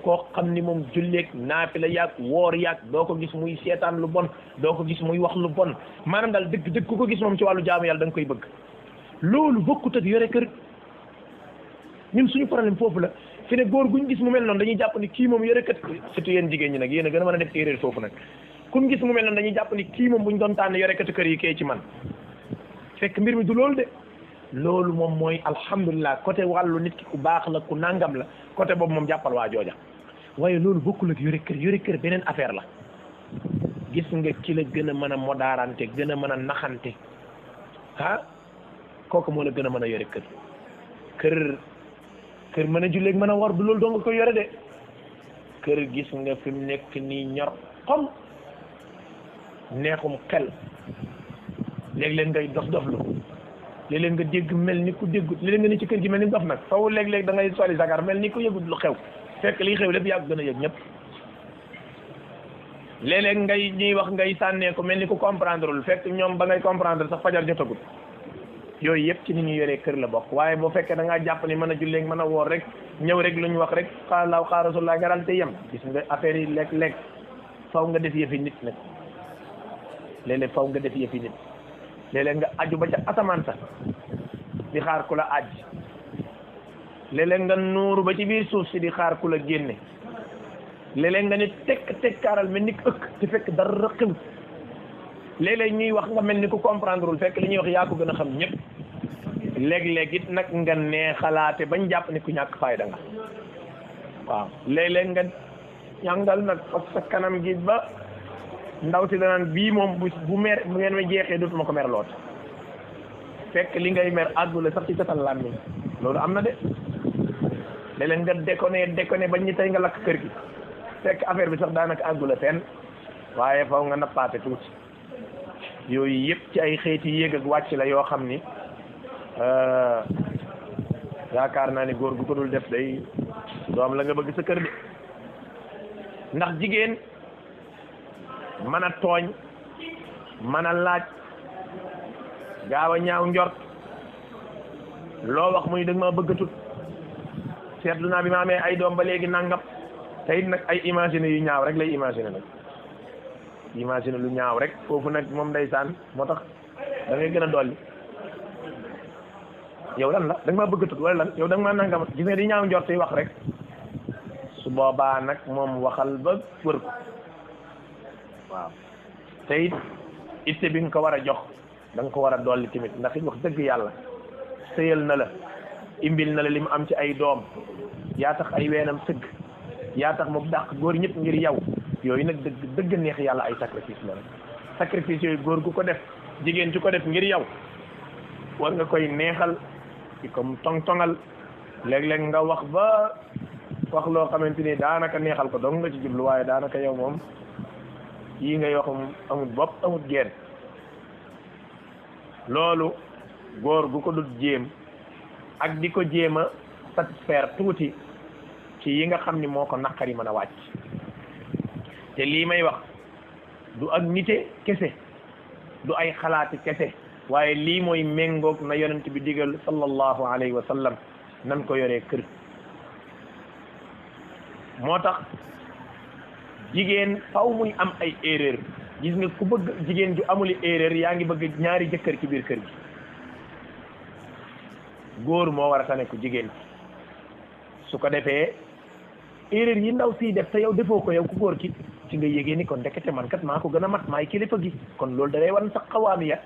koo xam ni moom julleeg naafila yaag woor yaag doo ko gis muy seetaan lu bon doo ko gis muy wax lu bon maanaam daal dëgg ku ko gis moom ci wàllu jaamu yàlla da nga koy bëgg. loolu bokkut ak yore kër ñun suñu problème foofu la fi ne góor guñ gis mu mel noonu dañuy jàpp ni kii moom yore kat surtout yéen jigéen ñi nag yéen a gën a mën a def erreur foofu nag kun gis mu mel noonu dañuy jàpp ni kii moom buñ doon tànn yore katu kër yi kee ci man fekk mbir mi du loolu de. loolu moom mooy alhamdulilah côté wàllu nit ki ku baax la ku nangam la côté boobu moom jàppal waa jooja waaye loolu bokkul ak yore kër beneen affaire la. gis nga ki la gën a mën a modaarante gën a mën a naxante ah kooku moo la gën a mën a yore kër mën a julleeg mën a war du loolu doo nga ko yore de kër gis nga fi mu nekk nii ñor xom neexum xel léeg-léeg ngay dof-doflu léeg-léeg nga dégg mel ni ku déggut léeg-léeg nga ni ci kër gi mel ni dof nag faw léeg-léeg da ngay soli sagar mel ni ku yëgut lu xew fekk liy xew lépp yaa ko gën a yëg ñëpp. léeg-léeg ngay ñuy wax ngay sànnee ko mel ni ku comprendre lul fekk ñoom ba ngay comprendre sax fajar jotagul. yooyu yëpp ci ni ñu yoree kër la bokk waaye boo fekkee da ngaa jàpp ni mën a julleeg mën a woor rek ñëw rek lu ñu wax rek xaalaaw xaa rasulullah nga daal te yem gis nga affaire yi léeg-léeg faw nga def yëfi nit nag léeg-léeg faw nga def yëfi nit léeg-léeg nga aju ba ca asamaan sax di xaar ku la aj léeg-léeg nga nuuru ba ci biir suuf si di xaar ku la génne léeg-léeg nga ni tekkaaral mel ni ëkk te fekk dara xew léeg-léeg ñuy wax nga mel ni ku comprendre wul fekk li ñuy wax yaa ko gën a xam ñëpp léeg-léeg it nag nga nee xalaate bañ jàpp ni ku ñàkk fayda nga waaw léeg-léeg nga ñàngal nag fas sa kanam gi ba ndaw si danaan bii moom bu mer bu ngeen ma jeexee dootuma ko mer loot fekk li ngay mer àggule sax ci catal làmmiñ loolu am na de léeg-léeg nga déconné bañ ñi tey nga lakk kër gi fekk affaire bi sax daanaka àggula fenn waaye faw nga nappaate tuuti yooyu yëpp ci ay xeeti yéeg ak wàcc la yoo xam ni yaakaar naa ni góor gu ko dul def day doom la nga bëgg sa kër de ndax jigéen mën a tooñ mën a laaj gaaw a ñaaw njort loo wax muy dëgg ma bëggatut seetlu naa bi ma amee ay doom ba léegi nangam te it nag ay imaginer yu ñaaw rek lay imaginer nag imaginer lu ñaaw rek foofu nag moom ndeysaan moo tax da ngay gën a dolli yow lan la da nga maa bëggatut wala lan yow da nga maa nangam gis nga di ñaaw njort yi wax rek su boobaa nag moom waxal ba wër ko waaw te it itte bi nga ko war a jox da nga ko war a dolli tamit ndax it wax dëgg yàlla sëyal na la imbil na la li mu am ci ay doom yaa tax ay weenam sëgg yaa tax mu dàq góor ñëpp ngir yow yooyu nag dëgg neex yàlla ay sacrifice la rek sacrifice yooyu góor gu ko def jigéen ci ko def ngir yow war nga koy neexal ci comme tong-tongal léeg-léeg nga wax ba wax loo xamante ni daanaka neexal ko dong nga ci jublu waaye daanaka yow moom yii ngay wax amut bopp amut geen loolu góor gu ko dul jéem ak di ko jéem a satisfaire tuuti ci yi nga xam ni moo ko naqari mën a wàcc te lii may wax du ak nite kese du ay xalaati kese waaye lii mooy méngoog na yonent bi digal sallallahu alayhi wa sallam nan ko yoree kër moo tax jigéen faw muy am ay erreur gis nga ku bëgg jigéen ju amuli erreur yaa ngi bëgg ñaari jëkkër ci biir kër gi góor moo war a tane ku jigéen su ko defee erreur yi ndaw siy def te yow defoo ko yow ku góor ki ci nga yégée ni kon ndekete man kat maa ko gën a mat maay kilifa gi kon loolu da lay wan sax xawaamiya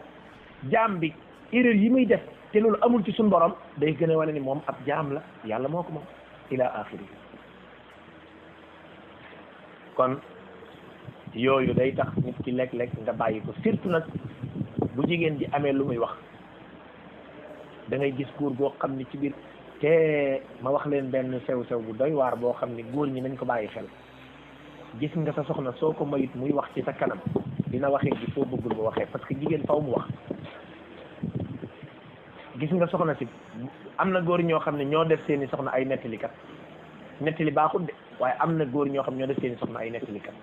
jaam bi erreur yi muy def te loolu amul ci suñu borom day gën a wane ni moom ab jaam la yàlla moo ko moom ila axiri kon yooyu day tax nit ki lekk-lekk nga bàyyi ko surtout nag bu jigéen ji amee lu muy wax da ngay gis góor goo xam ni ci biir te ma wax leen benn sew-sew bu doy waar boo xam ni góor ñi nañ ko bàyyi xel gis nga sa soxna soo ko mayut muy wax ci sa kanam dina waxee ji foo bëggul mu waxee parce que jigéen faw mu wax gis nga soxna si am na góor ñoo xam ne ñoo def seeni soxna ay nettalikat nettali baaxul de waaye am na góor ñoo xam ne ñoo def seeni soxna ay nettalikat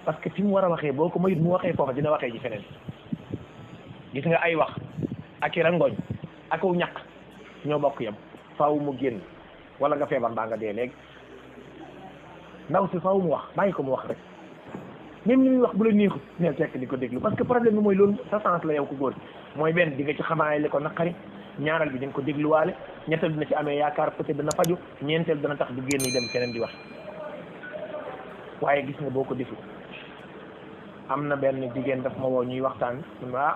parce que fi mu war a waxee boo ko mayut mu waxee foofa dina waxee ji feneen gis nga ay wax ak i rangooñ aku ñaq ñoo bokk yam faaw mu génn wala nga feebar mbaa nga dee léegi ndaw si faaw mu wax bàyyi ko mu wax rek même li muy wax bu la neexut neel fekk di ko déglu parce que problème bi mooy loolu sa sens la yow ko góor mooy benn di nga ci xamaay li ko naqari ñaaral bi di nga ko dégluwaale ñetteel dina ci amee yaakaar peut-être dana faju ñeenteel dana tax du génn dem keneen di wax waaye gis nga boo ko defu am na benn jigéen daf ma woo ñuy waxtaan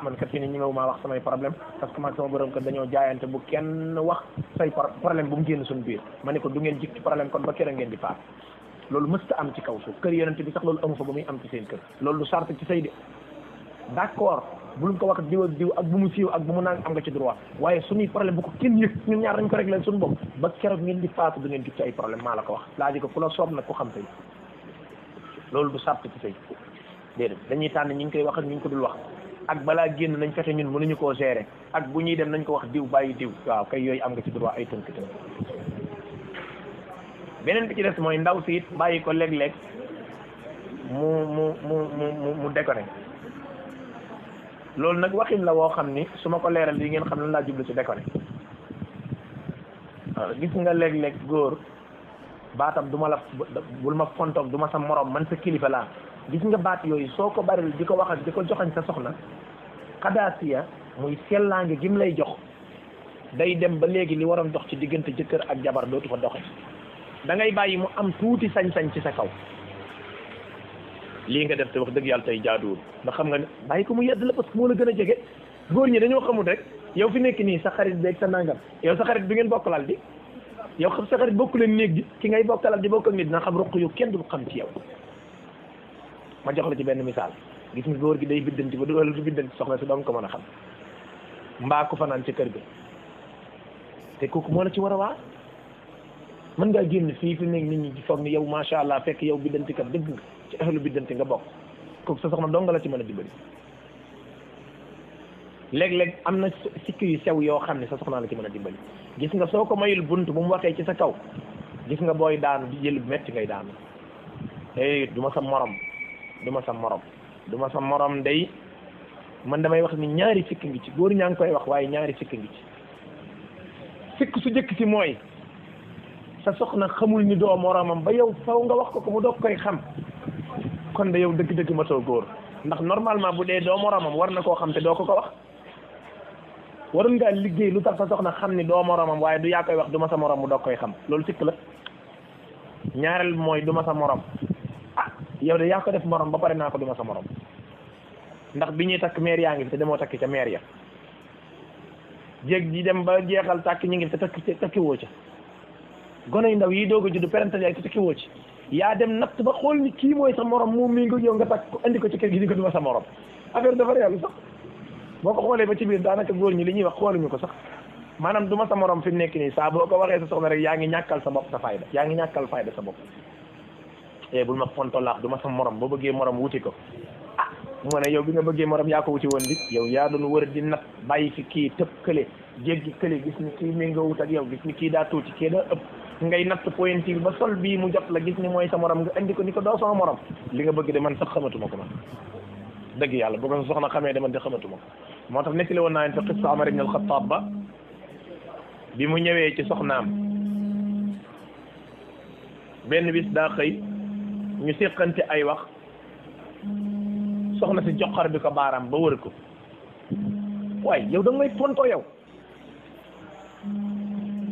man kat fi ne ñi maa wax samay problème parce que man sama borom kat dañoo jaayante bu kenn wax say problème bu mu génn suñu biir ma ne ko du ngeen jik ci problème kon ba kër a ngeen di paas loolu mësta am ci kaw suuf kër yonente bi sax loolu amu fa ba muy am ci seen kër loolu du sart ci say de d'accord bul ko wax diw ak diw ak bu mu siiw ak bu mu naan am nga ci droit waaye suñuy problème bu ko kenn yëg ñun ñaar dañ ko réglé suñu bopp ba keroog ngeen di faatu du ngeen jik ci ay problème maa la ko wax laaji ko ku la soob nag ku xam say loolu du sart ci say déedéet dañuy tànn ñi ngi koy wax ak ñi ngi ko dul wax ak balaa génn nañ fexe ñun mënuñu koo gérer ak bu ñuy dem nañ ko wax diw bàyyi diw waaw kay yooyu am nga ci droit ay tënk-tënk beneen bi ci des mooy ndaw si it bàyyi ko léeg-léeg mu déconné loolu nag waxin la woo xam ni su ma ko leeral li ngeen xam lan laa jublu ci déconné waaw gis nga léeg-léeg góor baatam du ma la bul ma fontoog du ma sa morom man sa kilifa laa gis nga baat yooyu soo ko bari di ko wax ak di ko joxañ sa soxna xadaasiya muy sellaange gi mu lay jox day dem ba léegi li waroon dox ci diggante jëkkër ak jabar dootu fa doxe da ngay bàyyi mu am tuuti sañ-sañ ci sa kaw lii nga def te wax dëgg yàlla tey jaaduwul ndax xam nga ne bàyyi ko mu yedd la parce que moo la gën a jege góor ñi dañoo xamul rek yow fi nekk nii sa xarit beeg sa nangam yow sa xarit bi ngeen bokkalal di yow xam sa xarit bokku leen néeg di ki ngay bokkalal di bokk ak nit dina xam ruq yu kenn du xam ci yow ma jox la ci benn misaal gis nga góor gi day biddanti ba wala du biddanti soxna si doom ko mën a xam mbaa ko fanaan ci kër ga te kooku moo la ci war a waa mën ngaa génn fii fi nekk nit ñi di foog ni yow macha allah fekk yow biddanti kat dëgg nga ci ahlu biddanti nga bokk kooku sa soxna dong la ci mën a dimbali léeg-léeg am na sikk yu sew yoo xam ne sa soxna la ci mën a dimbali gis nga soo ko mayul bunt bu mu waxee ci sa kaw gis nga booy daanu di jël bu metti ngay daanu du ma sa morom du ma sa morom du ma sa morom day man damay wax ni ñaari sikk ngi ci góor ñaa ngi koy wax waaye ñaari sikk ngi ci sikk su jëkk si mooy sa soxna xamul ni doo moromam ba yow faw nga wax ko mu doog koy xam kon de yow dëgg-dëgg matoo góor ndax normalement bu dee doo moromam war na koo xam te doo ko wax waroon ngaa liggéey lu tax sa soxna xam ni doo moromam waaye du yaa koy wax du ma sa morom mu doog koy xam loolu sikk la ñaareel mooy du ma sa morom ah yow de yaa ko def morom ba pare naa ko du ma sa morom ndax bi ñuy takk meer yaa ngi fi te demoo takki ca meer ya jéeg ji dem ba jeexal tàkk ñu ngi fi te takki woo ca gone yu ndaw yi doog a judd parental yaay te takki woo ci yaa dem natt ba xool ni kii mooy sa morom moom mii nga yow nga takk ko andi ko ci kër gi di ko du ma sa morom affaire dafa réel sax boo ko xoolee ba ci biir daanaka góor ñi li ñuy wax xooluñu ko sax maanaam du ma sa morom fi mu nekk nii saa boo ko waxee sa soxna rek yaa ngi ñàkkal sa bopp sa fayda yaa ngi ñàkkal fayda sa bopp bul ma fontolaax du ma sa morom boo bëggee morom wuti ko ah mu ne yow bi nga bëggee morom yaa ko wuti woon di yow yaa doon wër di nat bàyyi fi kii tëb kële jéggi kële gis ni kii mi nga wut ak yow gis ni kii daa tuuti kii daa ëpp ngay natt pointure ba sol bii mu jot la gis ni mooy sa morom nga indi ko ni ko doo sama morom li nga bëgg de man sax xamatuma ko man dëgg yàlla bu ko sa soxna xamee de man de xamatuma ko moo tax nettali woon naa leen fi qissa Omar ibn al-Khattab ba bi mu ñëwee ci soxnaam benn bis daa xëy ñu séqante ay wax soxna si joxar bi ko baaraam ba wër ko waaye yow da nga may fontoo yow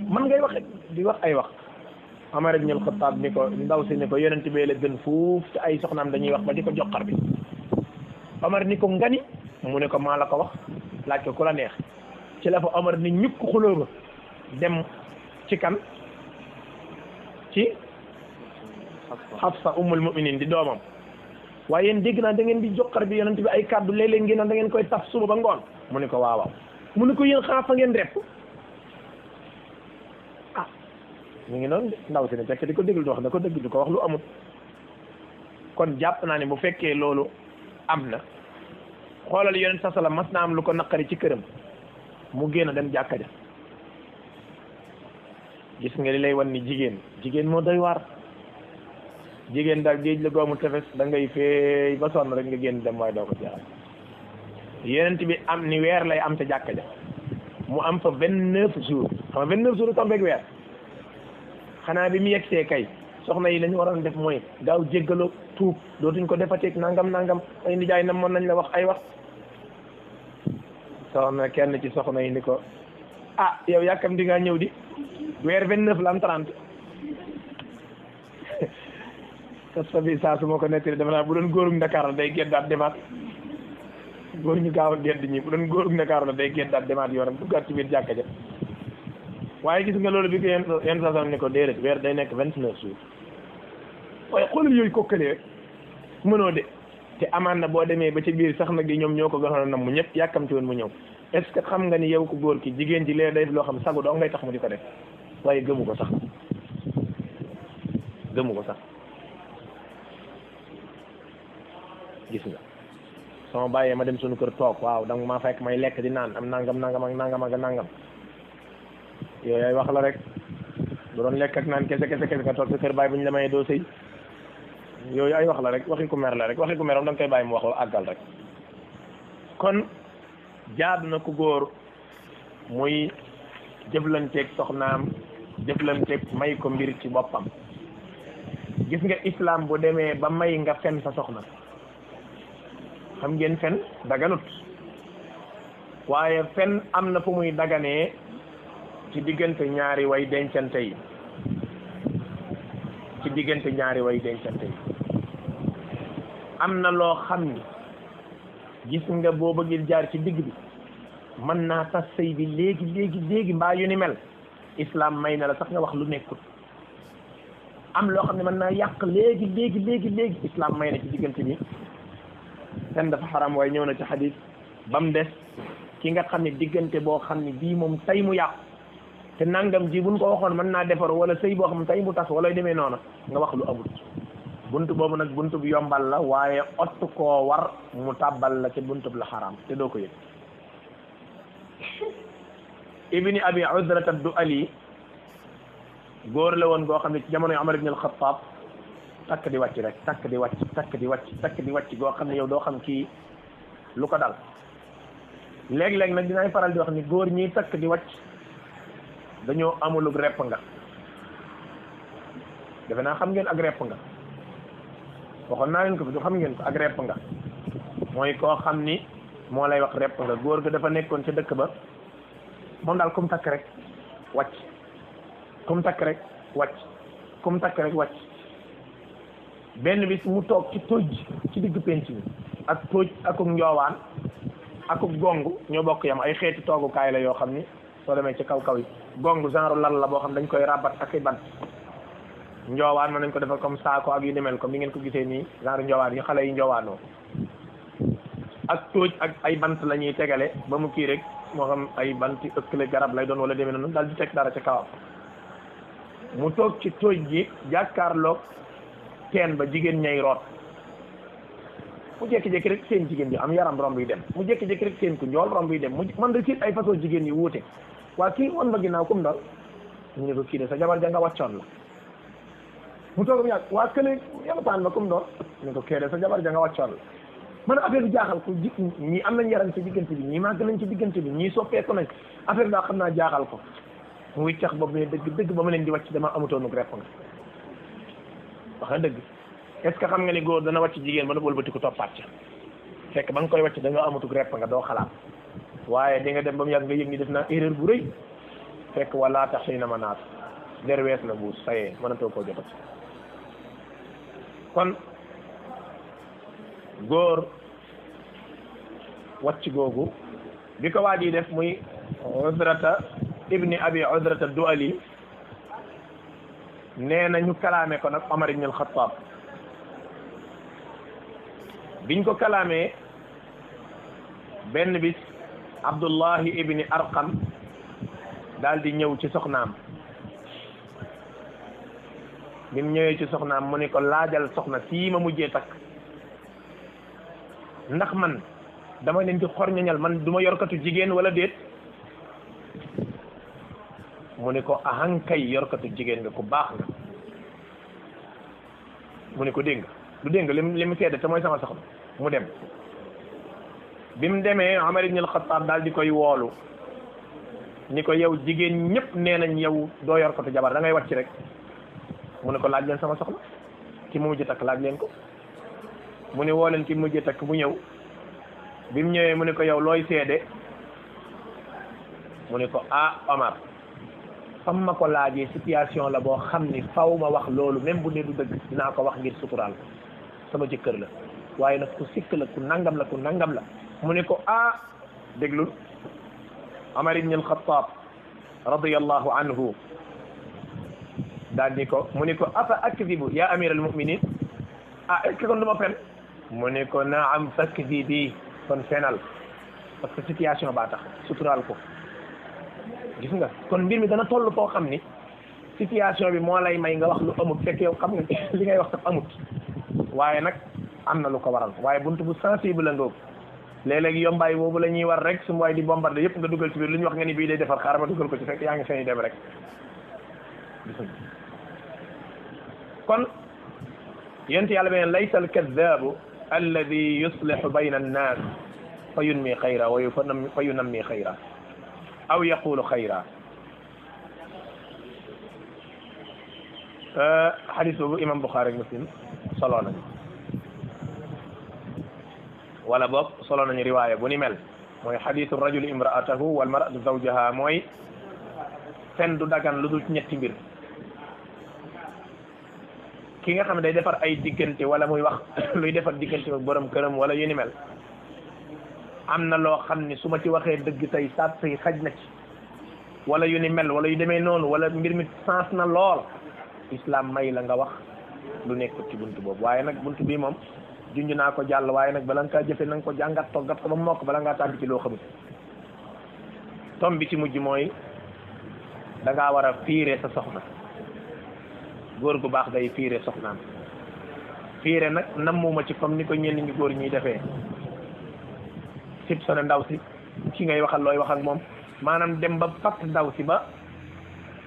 man ngay wax di wax ay wax Omar ibn al-Khattab ni ko ndaw si ni ko yonent bee la gën fuuf te ay soxnaam dañuy wax ba di ko joxar bi Omar ni ko ngani mu ne ko maa la ko wax laaj ko ku la neex ci la fa Omar ni ñukk xuloo ba dem ci kan ci Hafsa ummul mu'minin di doomam waaye yéen dégg naa da ngeen di joxar bi yonent bi ay kàddu léeg-léeg ngeen naan da ngeen koy taf suba ba ngoon mu ne ko waaw waaw mu ne ko yéen xanaa fa ngeen rep ah ñu ngi noonu ndaw si ne fekk di ko déglu di wax da ko déglu di ko wax lu amut kon jàpp naa ne bu fekkee loolu am na xoolal yonent sa sala mas na am lu ko naqari ci këram mu génn dem jàkka ja gis nga li lay wan ni jigéen moo doy waar jigéen daal géej la goomu tefes da ngay feey ba sonn rek nga génn dem waaye doo ko jeexal yonent bi am ni weer lay am ca jàkka ja mu am fa 29 jours xam nga 29 jours tombeeg weer xanaa bi mu yegsee kay soxna yi lañu waroon def mooy gaaw jéggaloo tuub dootuñ ko defateeg nangam ay nijaay nam moon nañ la wax ay wax soxna kenn ci soxna yi ni ko ah yow yàkkam di ngaa ñëw di weer 29 la am 30 sa bi saa su ma ko nettali dama naa bu doon góorug Ndakaar la day geddaat demaat góor ñu gaaw a gedd ñi bu doon góorug Ndakaar la day geddaat demaat yoonam duggaat ci biir jàkka ja waaye gis nga loolu bi ko yenn saa ni ko déedéet weer day nekk 29 jours waaye xoolal yooyu kokkale rek mënoo de te amaan na boo demee ba ci biir sax nag yi ñoom ñoo ko gënoon a nam mu ñëpp yàkkamti woon mu ñëw est-ce que xam nga ni yow ko góor ki jigéen ji lee def loo xam sagu doo ngay tax mu di ko def waaye gëmu ko sax gis nga sama bàyyee ma dem suñu kër toog waaw danga maa fekk may lekk di naan am nangam yooyu ay wax la rek bu doon lekk ak naan kese nga toog sa kër bàyyi bu ñu la mayee doo sëy yooyu ay wax la rek waxi ku mer la rek waxi ku merom da nga koy bàyyi mu wax la àggal rek kon jaadu na ku góor muy jëflanteeg soxnaam jëflanteeg may ko mbir ci boppam gis nga islam bu demee ba may nga fen sa soxna xam ngeen fen daganut waaye fen am na fu muy daganee ci diggante ñaari way dencante yi am na loo xam ni gis nga boo bëggee jaar ci digg bi mën naa tas sëy bi léegi mbaa yu ni mel islam may na la sax nga wax lu nekkut am loo xam ne mën naa yàq léegi islam may na ci diggante bi fen dafa xaram waaye ñëw na ci xadis ba mu des ki nga xam ne diggante boo xam ne bii moom tay mu yàqu te nangam ji buñ ko waxoon mën naa defar wala sëy boo xam ne tey mu tas wala demee noonu nga wax lu amul buntu boobu nag buntu bu yombal la waaye ott koo war mu tàbbal la ci buntu bu la xaraam te doo ko yëg ibni abi udrata ad-du'ali góor la woon goo xam ne ci jamono Umar ibn al-Khattab takk di wàcc rek takk di wàcc takk di wàcc takk di wàcc goo xam ne yow doo xam kii lu ko dal léeg-léeg nag dinaay faral di wax ni góor ñi takk di wàcc dañoo amulug repp nga defe naa xam ngeen ak repp nga waxoon naa leen ko du xam ngeen ko ak repp nga mooy koo xam ni moo lay wax repp nga góor ga dafa nekkoon ca dëkk ba moom daal kum takk rek wàcc kum takk rek wàcc kum takk rek wàcc benn bis mu toog ci tóoj ci digg penc mi ak tóoj akuk njoowaan akuk gong ñoo bokk yam ay xeeti toogukaay la yoo xam ni soo demee ci kaw kaw yi gong genre lal la boo xam dañ koy rabat ak i bant njoowaan mën nañ ko defal comme saako ak yu demel comme ni ngeen ko gisee nii genre njoowaan yi xale yi njoowaanoo ak tóoj ak ay bant la ñuy tegale ba mu kii rek moo xam ay banti ëkkale garab lay doon wala demee noonu daal di teg dara ci kawam mu toog ci tóoj gi jàkkaarloog teen ba jigéen ñay root mu jékki-jékki rek seen jigéen ji am yaram romb yi dem mu jékki-jékki rek seen ku njool romb yi dem mu man da siit ay façon jigéen yi wuute waa kii woon ba ginnaaw kum dal ñu ne ko kii de sa jabar ja nga wàccoon la mu toog mu yàgg waa kële yamataan ba kum doon ñu ne ko kii de sa jabar ja nga wàccoon la man affaire bi jaaxal ko ñii am nañ yaram ci diggante bi ñii màgg nañ ci diggante bi ñii soppeeku nañ affaire daa xam naa jaaxal ko mu wiccax boobu ne dëgg ba ma leen di wàcc dama amutoonuk repp nga wax na dëgg est-ce que xam nga ni góor dana wàcc jigéen ba na wëlbati ko toppaat ca fekk ba nga koy wàcc da nga amatuk repp nga doo xalaat waaye di nga dem ba mu yàgg nga yëg ni def naa erreur bu rëy fekk wala tax xëy na ma naat der wees na buus sayee mënatoo koo jotati kon góor wàcc googu bi ko waa ji def muy Udrata ibni abi Udrata Du'ali nee na ñu kalaame ko nag Omar ibn al-Khattab biñ ko kalaamee benn bis Abdullahi ibni Arqam daal di ñëw ci soxnaam bi mu ñëwee ci soxnaam mu ne ko laajal soxna sii ma mujjee takk ndax man dama leen di xorñañal man du ma yorkatu jigéen wala déet mu ne ko ahankay yorkatu jigéen nga ku baax nga mu ne ko dégg nga du dégg nga li mu seede te mooy sama soxna mu dem bi mu demee Umar ibn al-Khattab daal di koy woolu ni ko yow jigéen ñëpp nee nañ yow doo yorkatu jabar da ngay wàcc rek mu ne ko laaj leen sama soxna ki mu mujj takk laaj leen ko mu ne woo leen ki mujj takk mu ñëw bi mu ñëwee mu ne ko yow looy seede mu ne ko ah Omar fam ma ko laajee situation la boo xam ni faw ma wax loolu même bu dee du dëgg dinaa ko wax ngir suturaal sama jëkkër la waaye nag ku sikk la ku nangam la ku nangam la mu ne ko ah déglul Omar ibn al-Khattab radiyallahu anhu daal di ko mu ne ko afa akdibu ya amir al muminin ah est-ce que kon du ma fen mu ne ko naam fakdibi kon fenal parce que situation baa tax suturaal ko gis nga kon mbir mi dana toll foo xam ni situation bi moo lay may nga wax lu amut fekk yow xam nga li ngay wax sax amut waaye nag am na lu ko waral waaye buntu bu sensible la ngoog léeg-léeg yombaay boobu la ñuy war rek su waay di bombardé yëpp nga dugal ci biir lu ñu wax nga ni bii day defar xaaral ma dugal ko ci fekk yaa ngi seen dem rek gis nga kon yent yàlla beneen laysa alkadabu alladi yuslihu bayna annas fa yunmi xayra fa yunammi xayra aw yaqulu xayra xadis boobu imam Buxaari ak Muslim solo nañu wala boog solo nañu riwaaya bu ni mel mooy xadisu rajuli imraatahu wal maratu zawjaha mooy fen du dagan lu dul ci ñetti mbir ki nga xam ne day defar ay diggante wala muy wax luy defar diggante ak borom këram wala yu ni mel am na loo xam ni su ma ci waxee dëgg tey saat say xaj na ci wala yu ni mel wala yu demee noonu wala mbir mi sens na lool islam may la nga wax lu nekk ci buntu boobu waaye nag buntu bii moom junj naa ko jàll waaye nag bala nga kaa jëfe na nga ko jàngat toggat ko ba mokk bala ngaa tàbbi ci loo xamut tom bi ci mujj mooy da ngaa war a fiire sa soxna góor gu baax day fiire soxnaam fiire nag nammuma ci comme ni ko ñenn ñi góor ñuy defee sib sone ndaw si ki ngay waxal looy wax ak moom maanaam dem ba fatt ndaw si ba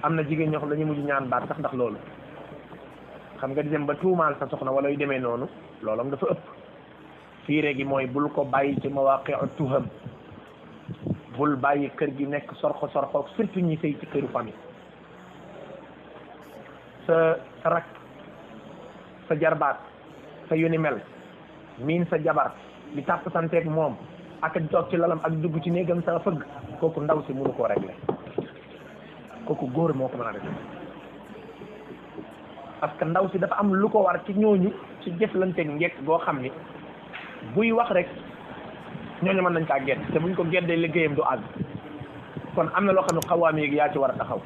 am na jigéen ñoo xam dañuy mujj ñaan baat sax ndax loolu xam nga di dem ba tuumaal sa soxna wala yu demee noonu loolu am dafa ëpp fiire gi mooy bul ko bàyyi ci mawaqi'u tuham bul bàyyi kër gi nekk sorxo surtout ñi sëy ci këru famille sa rak sa jarbaat sa yuni mel miin sa jabar di tàpp santeeg moom ak di toog ci lalam ak dugg ci néegam sa fëgg kooku ndaw si mënu koo régler kooku góor moo ko mën a régler parce que ndaw si dafa am lu ko war ci ñooñu ci jëflanteeg njëkk goo xam ni buy wax rek ñooñu mën nañ kaa gedd te buñ ko geddee liggéeyam du àgg kon am na loo xam ne xawaam yi yaa ci war a taxaw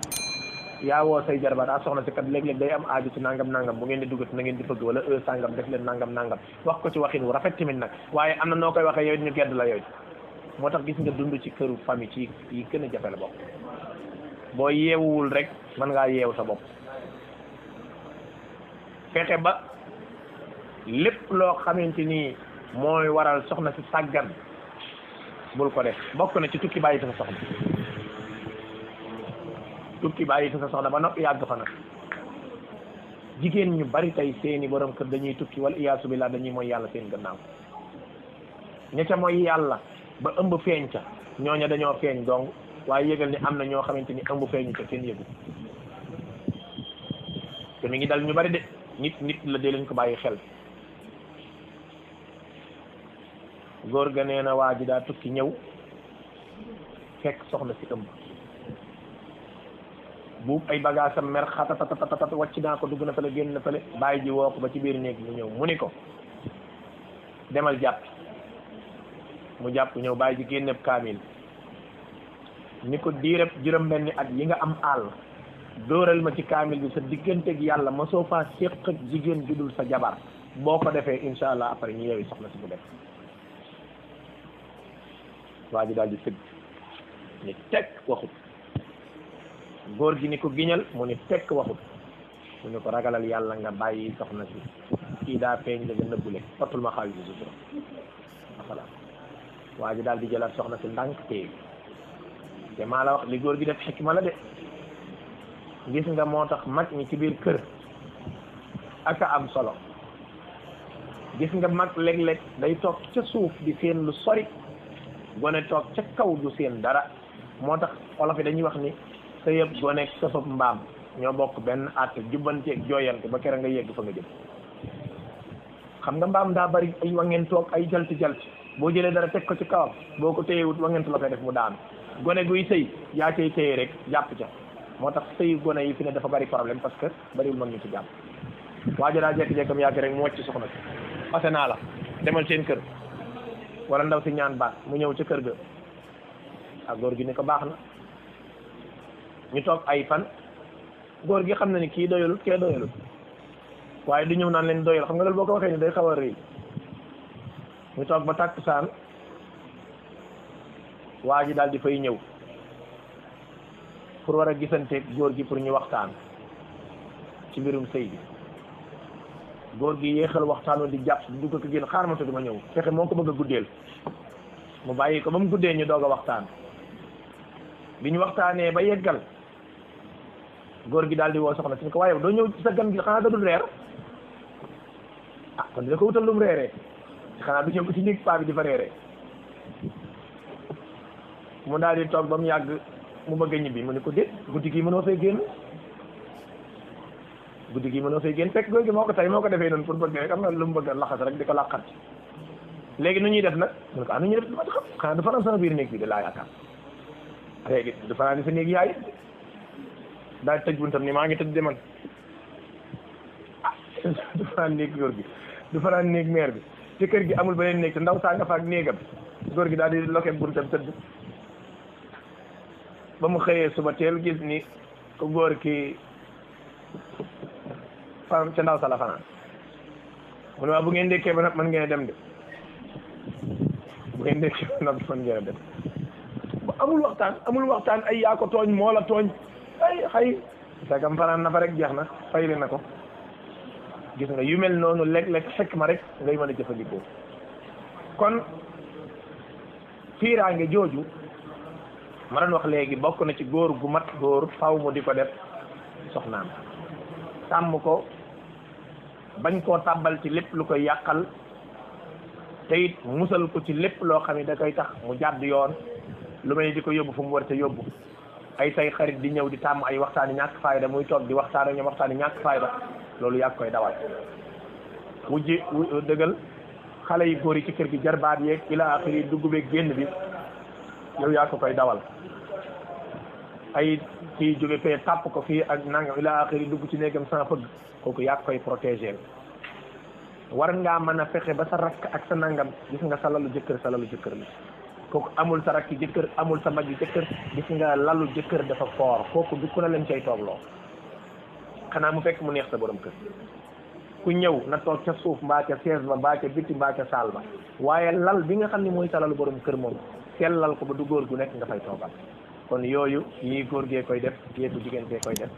yaa woo say jarbaat a soxna si kat léeg-léeg day am aaju ci nangam bu ngeen di duggati na ngeen di fëgg wala sangam def leen nangam wax ko ci waxin wu rafet tamit nag waaye am na noo koy waxee yooyu ñu gedd la yooyu moo tax gis nga dund ci këru famille ci yi gën a jafe la bopp boo yeewuwul rek mën ngaa yeewu sa bopp fexe ba lépp loo xamante ni mooy waral soxna si sàggan bul ko def bokk na ci tukki bàyyi fi sa soxna tukki bàyyi fi sa soxna ba noppi yàgg fa nag jigéen ñu bari tey seeni borom kër dañuy tukki wal iyaasu billah dañuy mooy yàlla seen gannaaw ña ca mooy yàlla ba ëmb feeñ ca ñooña dañoo feeñ dong waaye yëgal ni am na ñoo xamante ni ëmb feeñu ca kenn yëgu te mi ngi dal ñu bari de nit la dee lañ ko bàyyi xel góor ga nee na waa ji daa tukki ñëw fekk soxna si ëmb buub ay bagaasam mer xatatatatat wàcc naa ko dugg na fële génn na fële bàyyi ji woo ko ba ci biir néeg mu ñëw mu ni ko demal jàpp mu jàpp ñëw bàyyi ji génneb kaamil ni ko diireb juróom-benni at yi nga am àll dóoral ma ci kaamil bi sa digganteeg yàlla ma soo faa séq ak jigéen ju dul sa jabar boo ko defee insha allah après ñu yewi soxna si bu def waa ji daal di sëgg ni tekk waxut góor gi ni ko giñal mu ni tekk waxut mu ni ko ragalal yàlla nga bàyyi soxna si kii daa feeñ la nga nëbbule ottul ma xaalis bi sutura voilà waa ji daal di jëlaat soxna si ndànk téye te maa la wax li góor gi def xikma la de gis nga moo tax mag ñi ci biir kër ak a am solo gis nga mag léeg-léeg day toog ca suuf di seen lu sori gone toog ca kaw du seen dara moo tax olof yi dañuy wax ni sa yëpp gone sëfab mbaam ñoo bokk benn àtte jubbanteeg jooyante ba kera nga yegg fa nga jëm xam nga mbaam daa bari ay wangeen toog ay jalti boo jëlee dara teg ko ci kawam boo ko téyewut wangeentu la koy def mu daanu gone guy sëy yaa cay téye rek jàpp ca moo tax sëy gone yi fi ne dafa bari problème parce que bariwul mag ñu ci jàpp waajo daa jekk-jekkam yàgg rek mu wàcc soxna si fase naa la demal seen kër wala ndaw si ñaan baat mu ñëw ca kër ga ak góor gi ni ko baax na ñu toog ay fan góor gi xam na ni kii doyalut kee doyalut waaye du ñëw naan leen doyal xam nga loolu boo ko waxee ni day xaw a rëy ñu toog ba tàkkusaan waa ji daal di fay ñëw pour war a gisanteeg góor gi pour ñu waxtaan ci mbirum sëy bi góor gi yéexal waxtaanu di jàpp di dugg ko génn xaar ma tudd ma ñëw fexe moo ko bëgg a guddeel mu bàyyi ko ba mu guddee ñu doog a waxtaan bi ñu waxtaanee ba yeggal góor gi daal di woo soxna si ni ko waaye doo ñëw ci sa gan gi xanaa da dul reer ah kon dina ko wutal lu mu reeree xanaa du ñëw ko ci néeg paa bi di fa reeree mu daal di toog ba mu yàgg mu bëgg a ñibbi mu ne ko déet guddi gi mënoo fay génn fekk góor gi moo ko tey moo ko defee noonu pour bëgg rek am na lu mu bëgg a laxas rek di ko laqat léegi nu ñuy def nag mu ne ko nu ñuy def dama xam xanaa du fanaan sama biir néeg bi de laa yaakaar léegi du fanaan sa néeg yaay daal tëj buntam ni maa ngi tëj demal ah du fanaan néeg góor gi du fanaan néeg meer bi te kër gi amul beneen néeg te ndaw saa nga fa ak néegam góor gi daal di loke buntam tëdd ba mu xëyee suba teel gis ni ko góor ki fa ca ndaw sa la fanaan mu ne waaw bu ngeen dékkee ba nag mën ngeen dem de bu ngeen dékkee ba nag mën ngeen dem ba amul waxtaan ay yaa ko tooñ moo la tooñ xëy sagam fanaan na fa rek jeex na fayli na ko. gis nga yu mel noonu léeg-léeg fekk ma rek ngay mën a jëfandikoo kon fiiraange jooju ma doon wax léegi bokk na ci góor gu mat góor faw mu di ko def soxnaam sàmm ko bañ koo tàbbal ci lépp lu koy yàqal te it musal ko ci lépp loo xam ne da koy tax mu jàdd yoon lu mel ni di ko yóbbu fu mu war te yóbbu ay say xarit di ñëw di tàmm ay waxtaani ñàkk fayda muy toog di waxtaan ak ñoom waxtaani ñàkk fayda loolu yàgg koy dawal wujji dëggal xale yi góor yi ci kër gi jarbaat yeeg ila axiri dugg beeg génn bi yow yaa ko koy dawal ay kii jóge fee tàpp ko fii ak nangam ila axiri dugg ci néegam sans fëgg kooku yaa koy protéger war ngaa mën a fexe ba sa rakk ak sa nangam gis nga sa lalu jëkkër la kooku amul sa rakki jëkkër amul sa maggi jëkkër gis nga lalu jëkkër dafa foor kooku du ku na leen cay toogloo xanaa mu fekk mu neex sa borom kër ku ñëw na toog ca suuf mbaa ca sees ba mbaa ca biti mbaa ca saal ba waaye lal bi nga xam ne mooy sa lalu borom kër moom sellal ko ba du góor gu nekk nga fay toogal kon yooyu yii góor gee koy def yii ku jigéen gee koy def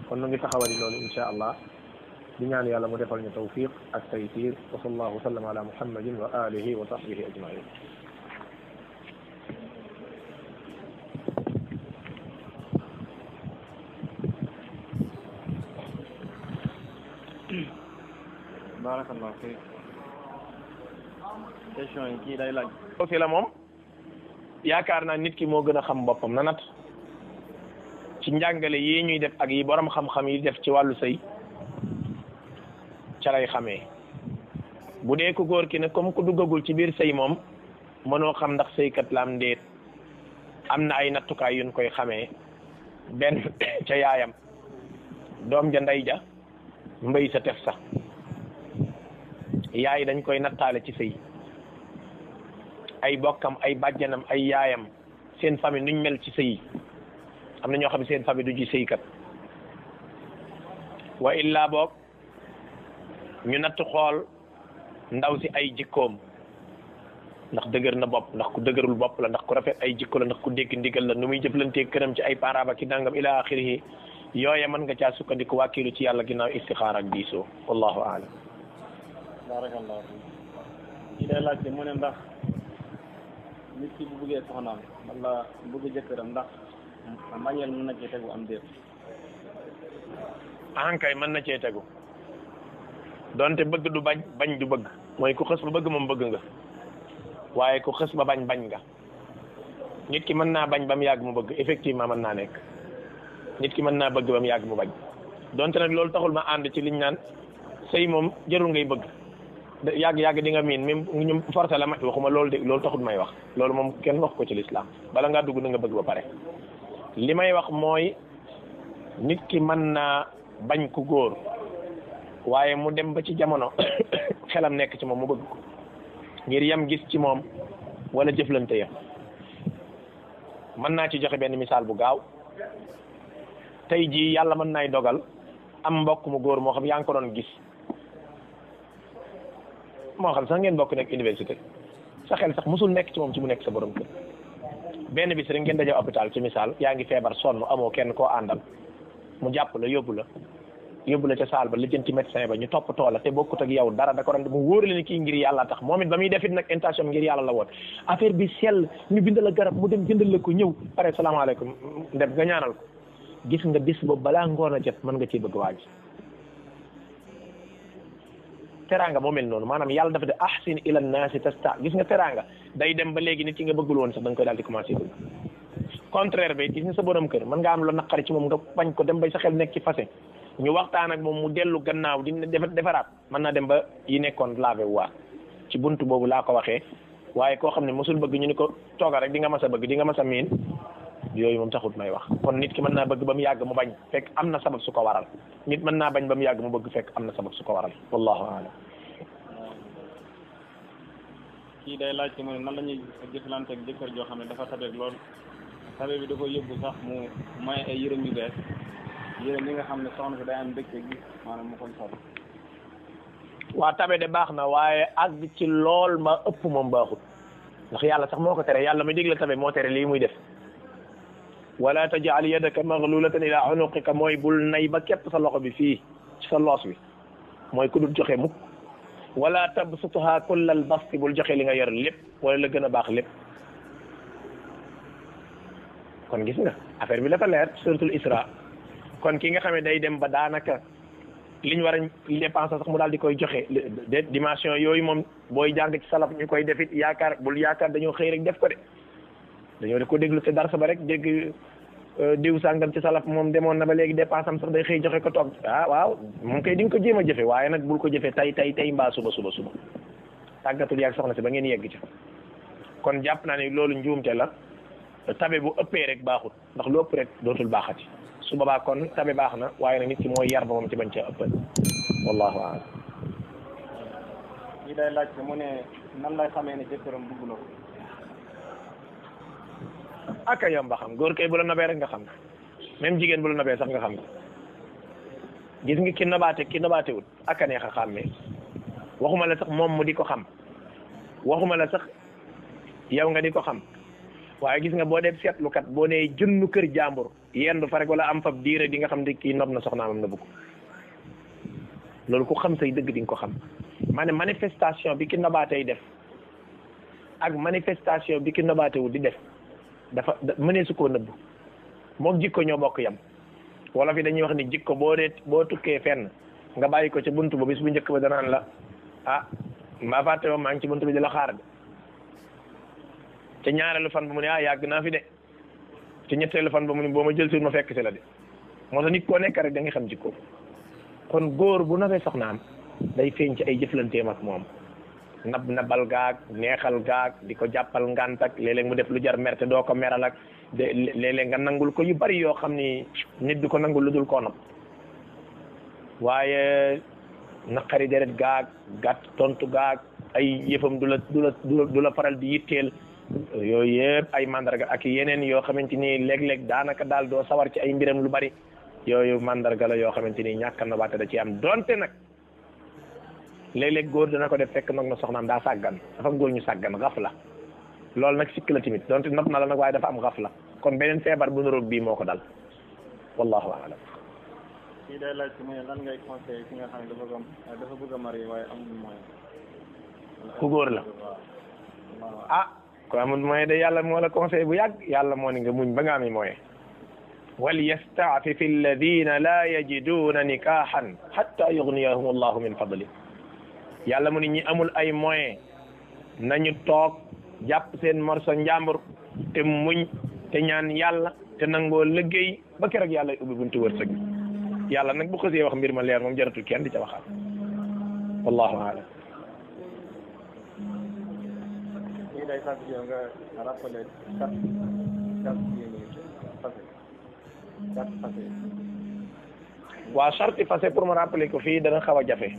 kon nu ngi taxawali loolu insha allah di ñaan yàlla mu defal ñu tawfiq ak taysir wa sallallahu wa sallam ala muhammadin wa alihi wa sahbihi ajmain barakallahu fi question yi kii day laaj fi la moom yaakaar naa nit ki moo gën a xam boppam na nat ci njàngale yi ñuy def ak yi borom xam-xam yi def ci wàllu sëy ca lay xamee bu dee ko góor ki ne comme ku duggagul ci biir sëy moom mënoo xam ndax sëykat la am ndéet am na ay nattukaay yuñ koy xamee benn ca yaayam doom ja ndey ja mbay sa tef sa yaay dañ koy nattaale ci sëy ay bokkam ay bàjjanam ay yaayam seen famille nuñ mel ci sëy am na ñoo xam ne seen famille du ci sëykat wa illa boog ñu natt xool ndaw si ay jikkoom ndax dëgër na bopp ndax ku dëgërul bopp la ndax ku rafet ay jikko la ndax ku dégg ndigal la nu muy jëflantee këram ci ay parents ba ki nangam ila axirihi yooye mën nga caa sukkandiku wàkkilu ci yàlla ginnaaw istixaara ak diisoo wallahu aalam barakallahu ci day laajte mu ne ndax nit ki bu bëggee soxnaam wala bëgg jëkkëram ndax mbañeel mën na cee tegu am déet ahankay mën na cee tegu donte bëgg du bañ bañ du bëgg mooy ku xës ba bëgg moom bëgg nga waaye ku xës ba bañ bañ nga nit ki mën naa bañ ba mu yàgg mu bëgg effectivement mën naa nekk nit ki mën naa bëgg ba mu yàgg mu bañ donte nag loolu taxul ma ànd ci liñ naan sëy moom jarul ngay bëgg yàgg di nga miin même ñu forcé la ma waxuma loolu de loolu taxul may wax loolu moom kenn wax ko ci lislaam bala ngaa dugg na nga bëgg ba pare li may wax mooy nit ki mën naa bañ ku góor waaye mu dem ba ci jamono xelam nekk ci moom mu bëgg ko ngir yam gis ci moom wala jëflante ya mën naa ci joxe benn misaal bu gaaw tey jii yàlla mën naay dogal am mbokk mu góor moo xam yaa ngi ko doon gis moo xam sax ngeen bokk nekk université sa xel sax musul nekk ci moom ci mu nekk sa borom kër benn bis rek ngeen daje hôpital ci misaal yaa ngi feebar sonn amoo kenn koo àndal mu jàpp la yóbbu la ca saal ba lijjanti médecin ba ñu toppatoo la te bokkut ak yow dara da ko doon mu wóor la ni kii ngir yàlla tax moom it ba muy defit nag intention ngir yàlla la woon affaire bi sell ñu bindal la garab mu dem jëndal la ko ñëw pare salaamaaleykum ndem nga ñaanal ko gis nga bis boobu balaa ngoon a jot mën nga ciy bëgg waaj teraanga moo mel noonu maanaam yàlla dafa de ahsin ila naasi tasta gis nga teraanga day dem ba léegi nit ki nga bëggul woon sax da nga koy daal di commencé bëgg contraire bi gis nga sa borom kër mën nga am lu naqari ci moom nga bañ ko dem bay sa xel nekk ci fase ñu waxtaan ak moom mu dellu gannaaw di defaraat mën naa dem ba yi nekkoon lavé waat ci buntu boobu laa ko waxee waaye koo xam ne mosul bëgg ñu ni ko tooga rek di nga mas a bëgg di nga mas a miin yooyu moom taxut may wax kon nit ki mën naa bëgg ba mu yàgg mu bañ fekk am na sabab su ko waral nit mën naa bañ ba mu yàgg mu bëgg fekk am na sabab su ko waral wallahu aalam kii day laaj ci mooy nan la ñuy jëflante ak jëkkër joo xam ne dafa tabeeg lool tabe bi da ko yóbbu sax mu may ay yërëm yu bees yërëm yi nga xam ne soxna si day am mbégte gi maanaam mu koy sol waa tabe de baax na waaye àgg ci lool ma ëpp moom baaxut ndax yàlla sax moo ko tere yàlla muy digle tabe moo tere lii muy def wala tajal yadaka maglulatan ila unuqika mooy bul nay ba képp sa loxo bi fii ci sa loos bi mooy ku dul joxe mukk wala tabsutha kullal basti bul joxe li nga yor lépp wala la gën a baax lépp kon gis nga affaire bi dafa leer suratul Isra kon ki nga xam ne day dem ba daanaka liñ war a dépenser sax mu daal di koy joxe dimension yooyu moom booy jàng ci salaf ñu koy defit bul yaakaar dañoo xëy rek def ko de dañoo def ko déglu te darsa ba rek dégg diw sàngam ci salaf moom demoon na ba léegi dépense am sax day xëy joxe ko toog waaw moom kay di nga ko jéem a jëfe waaye nag bul ko jëfe tey mbaa suba tàggatul yaag soxna si ba ngeen yegg ci kon jàpp naa ne loolu njuumte la tabe bu ëppee rek baaxut ndax lu ëpp rek dootul baaxati su boobaa kon tabe baax na waaye nag nit ki mooy yar ba moom ci bañ cee ëppal wallahu a'lam. lii day laaj mu ne nan lay xamee ne jëkkëram bugg na ko. aka yomb ba xam góor kay bu la nobee rek nga xam même jigéen bu la nobee sax nga xam gis nga ki nobaate wut aka neex a xàmmee waxuma la sax moom mu di ko xam waxuma la sax yow nga di ko xam waaye gis nga boo dee seetlukat boo nee jënnu kër jàmbur yendu fa rek wala am fab diire di nga xam ne kii nob na soxnaamam na bëgg loolu ku xam say dëgg di nga ko xam maanaam manifestation bi ki nobaatey def ak manifestation bi ki nobaatewul di def dafa mënee su koo nëbb moom jikko ñoo bokk yam wala fi dañuy wax ni jikko boo tukkee fenn nga bàyyi ko ca buntu ba bis bu njëkk ba danaan la maa fàtte woon maa ngi ci buntu bi di la xaar de te ñaareelu fan ba mu ne yàgg naa fi de te ñetteelu fan ba mu ne boo ma jël si ma fekk si la de moo tax nit koo nekk rek da nga xam jikko kon góor bu nafee soxnaam day feeñ ci ay jëflanteem ak moom nabal gaag neexal gaag di ko jàppal ngant ak léeg-léeg mu def lu jar mer te doo ko meral ak léeg-léeg nga nangul ko yu bari yoo xam ni nit du ko nangul lu dul koo nopp waaye naqari deret gaag gàtt tontu gaag ay yëfam du la faral di yitteel yooyu yëpp ay mandarga ak yeneen yoo xamante ni léeg-léeg daanaka daal doo sawar ci ay mbiram lu bari yooyu mandarga la yoo xamante ni ñàkk na baate da ci am donte nag léeg-léeg góor dana ko def fekk nog na soxnaam daa sàggan dafa am góor ñu sàggan xaf la loolu nag sikk la tamit donte nopp na la nag waaye dafa am xaf la kon beneen feebar bu nuroog bii moo ko dal wallahu a'lam. kii day laaj mu ne lan ngay conseillé ki nga xam ne dafa bëgg a mari waaye amul moyen. ku góor la ko amul moyen de yàlla moo la conseillé bu yàgg yàlla moo ni nga muñ ba nga ami moyen wal yasta'fifi alladina la yajiduna nikahan hatta yughniyahum allahu min fadli yàlla mu ni ñi amul ay moyen nañu toog jàpp seen morso njàmbur te muñ te ñaan yàlla te nangoo liggéey ba keroog yàlla ubbi buntu wërsëg yàlla nag bu xësee wax mbir ma leer moom jaratul kenn di ca waxaat wallahu a'lam. lii day sant yow nga rappelé waa charti fase pour ma rappeler ko fii dana xaw a jafe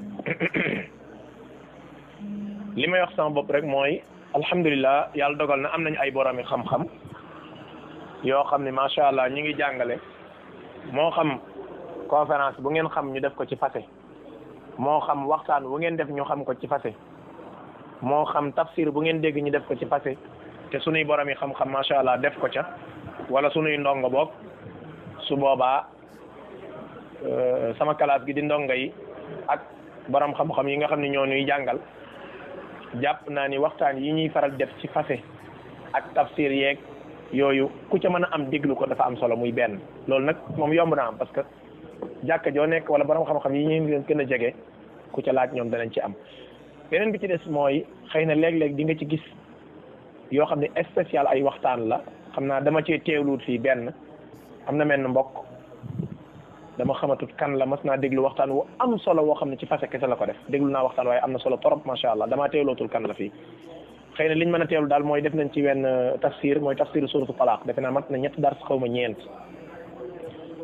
li may wax sama bopp rek mooy alhamdulilah yàlla dogal na am nañu ay boromi xam-xam yoo xam ne macha allah ñi ngi jàngale moo xam conférence bu ngeen xam ñu def ko ci fase moo xam waxtaan bu ngeen def ñu xam ko ci fase moo xam tafsir bu ngeen dégg ñu def ko ci fase te sunuy boromi xam-xam macha allah def ko ca wala sunuy ndongo boog su boobaa sama classe gi di ndongo yi ak borom xam-xam yi nga xam ne ñoo ñuy jàngal jàpp naa ni waxtaan yi ñuy faral def ci fase ak tafsir yeeg yooyu ku ca mën a am déglu ko dafa am solo muy benn loolu nag moom yomb na am parce que jàkka joo nekk wala borom xam-xam yi ñu leen gën a jege ku ca laaj ñoom danañ ci am. beneen bi ci des mooy xëy na léeg-léeg di nga ci gis yoo xam ne spécial ay waxtaan la xam naa dama cee teewluut fii benn am na mel ne mbokk dama xamatut kan la mas naa déglu waxtaan wu am solo woo xam ne ci fase kese la ko def déglu naa waxtaan waaye am na solo trop macha allah damaa teewlootul kan la fii xëy na liñ mën a teewlu daal mooy def nañ ci wenn tafsir mooy tafsir suratu talaq defe naa mat na ñetti dars xaw ma ñeent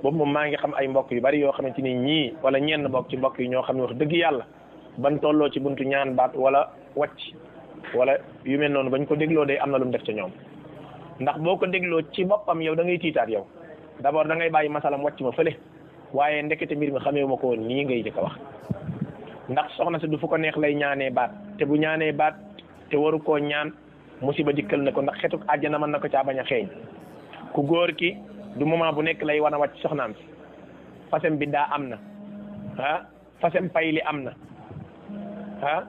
boobu moom maa ngi xam ay mbokk yu bari yoo xamante ni ñii wala ñenn bokk ci mbokk yi ñoo xam ne wax dëgg yàlla ban tolloo ci buntu ñaan baat wala wàcc wala yu mel noonu bañ ko dégloo day am na lu mu def ca ñoom ndax boo ko dégloo ci boppam yow da ngay tiitaat yow d'abord da ngay bàyyi masalam wàcc ma fële waaye ndekete mbir mi xamee ma ko woon nii ngay jëkk a wax ndax soxna si du fu ko neex lay ñaanee baat te bu ñaanee baat te waru koo ñaan musiba dikkal na ko ndax xetuk àjjana mën na ko caa bañ a xeeñ ku góor ki du moment bu nekk lay wan a wàcc soxnaam si fasem biddaa am na ah fasem payli am na ah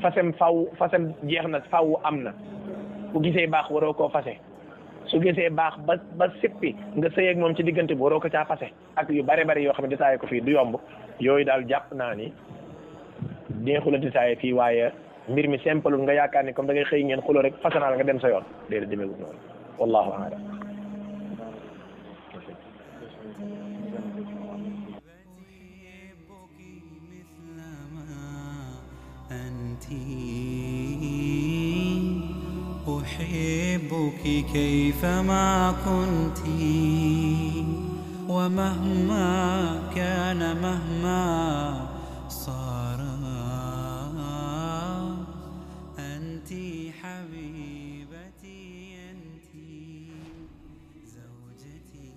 fasem jeex na faw am na bu gisee baax waroo koo fase su gisee baax ba sippi nga sëy ak moom ci diggante bi waroo ko caa fase ak yu bare bari yoo xam ne détaillé ko fii du yomb yooyu daal jàpp naa ni neexul a détaillé fii waaye mbir mi simple nga yaakaar ni comme da ngay xëy ngeen xulo rek fasanaal nga dem sa yoon déedéet demeewul noonu wallahu a'lam. أحبك كيفما كنت ومهما كان مهما صار أنت حبيبتي أنت زوجتي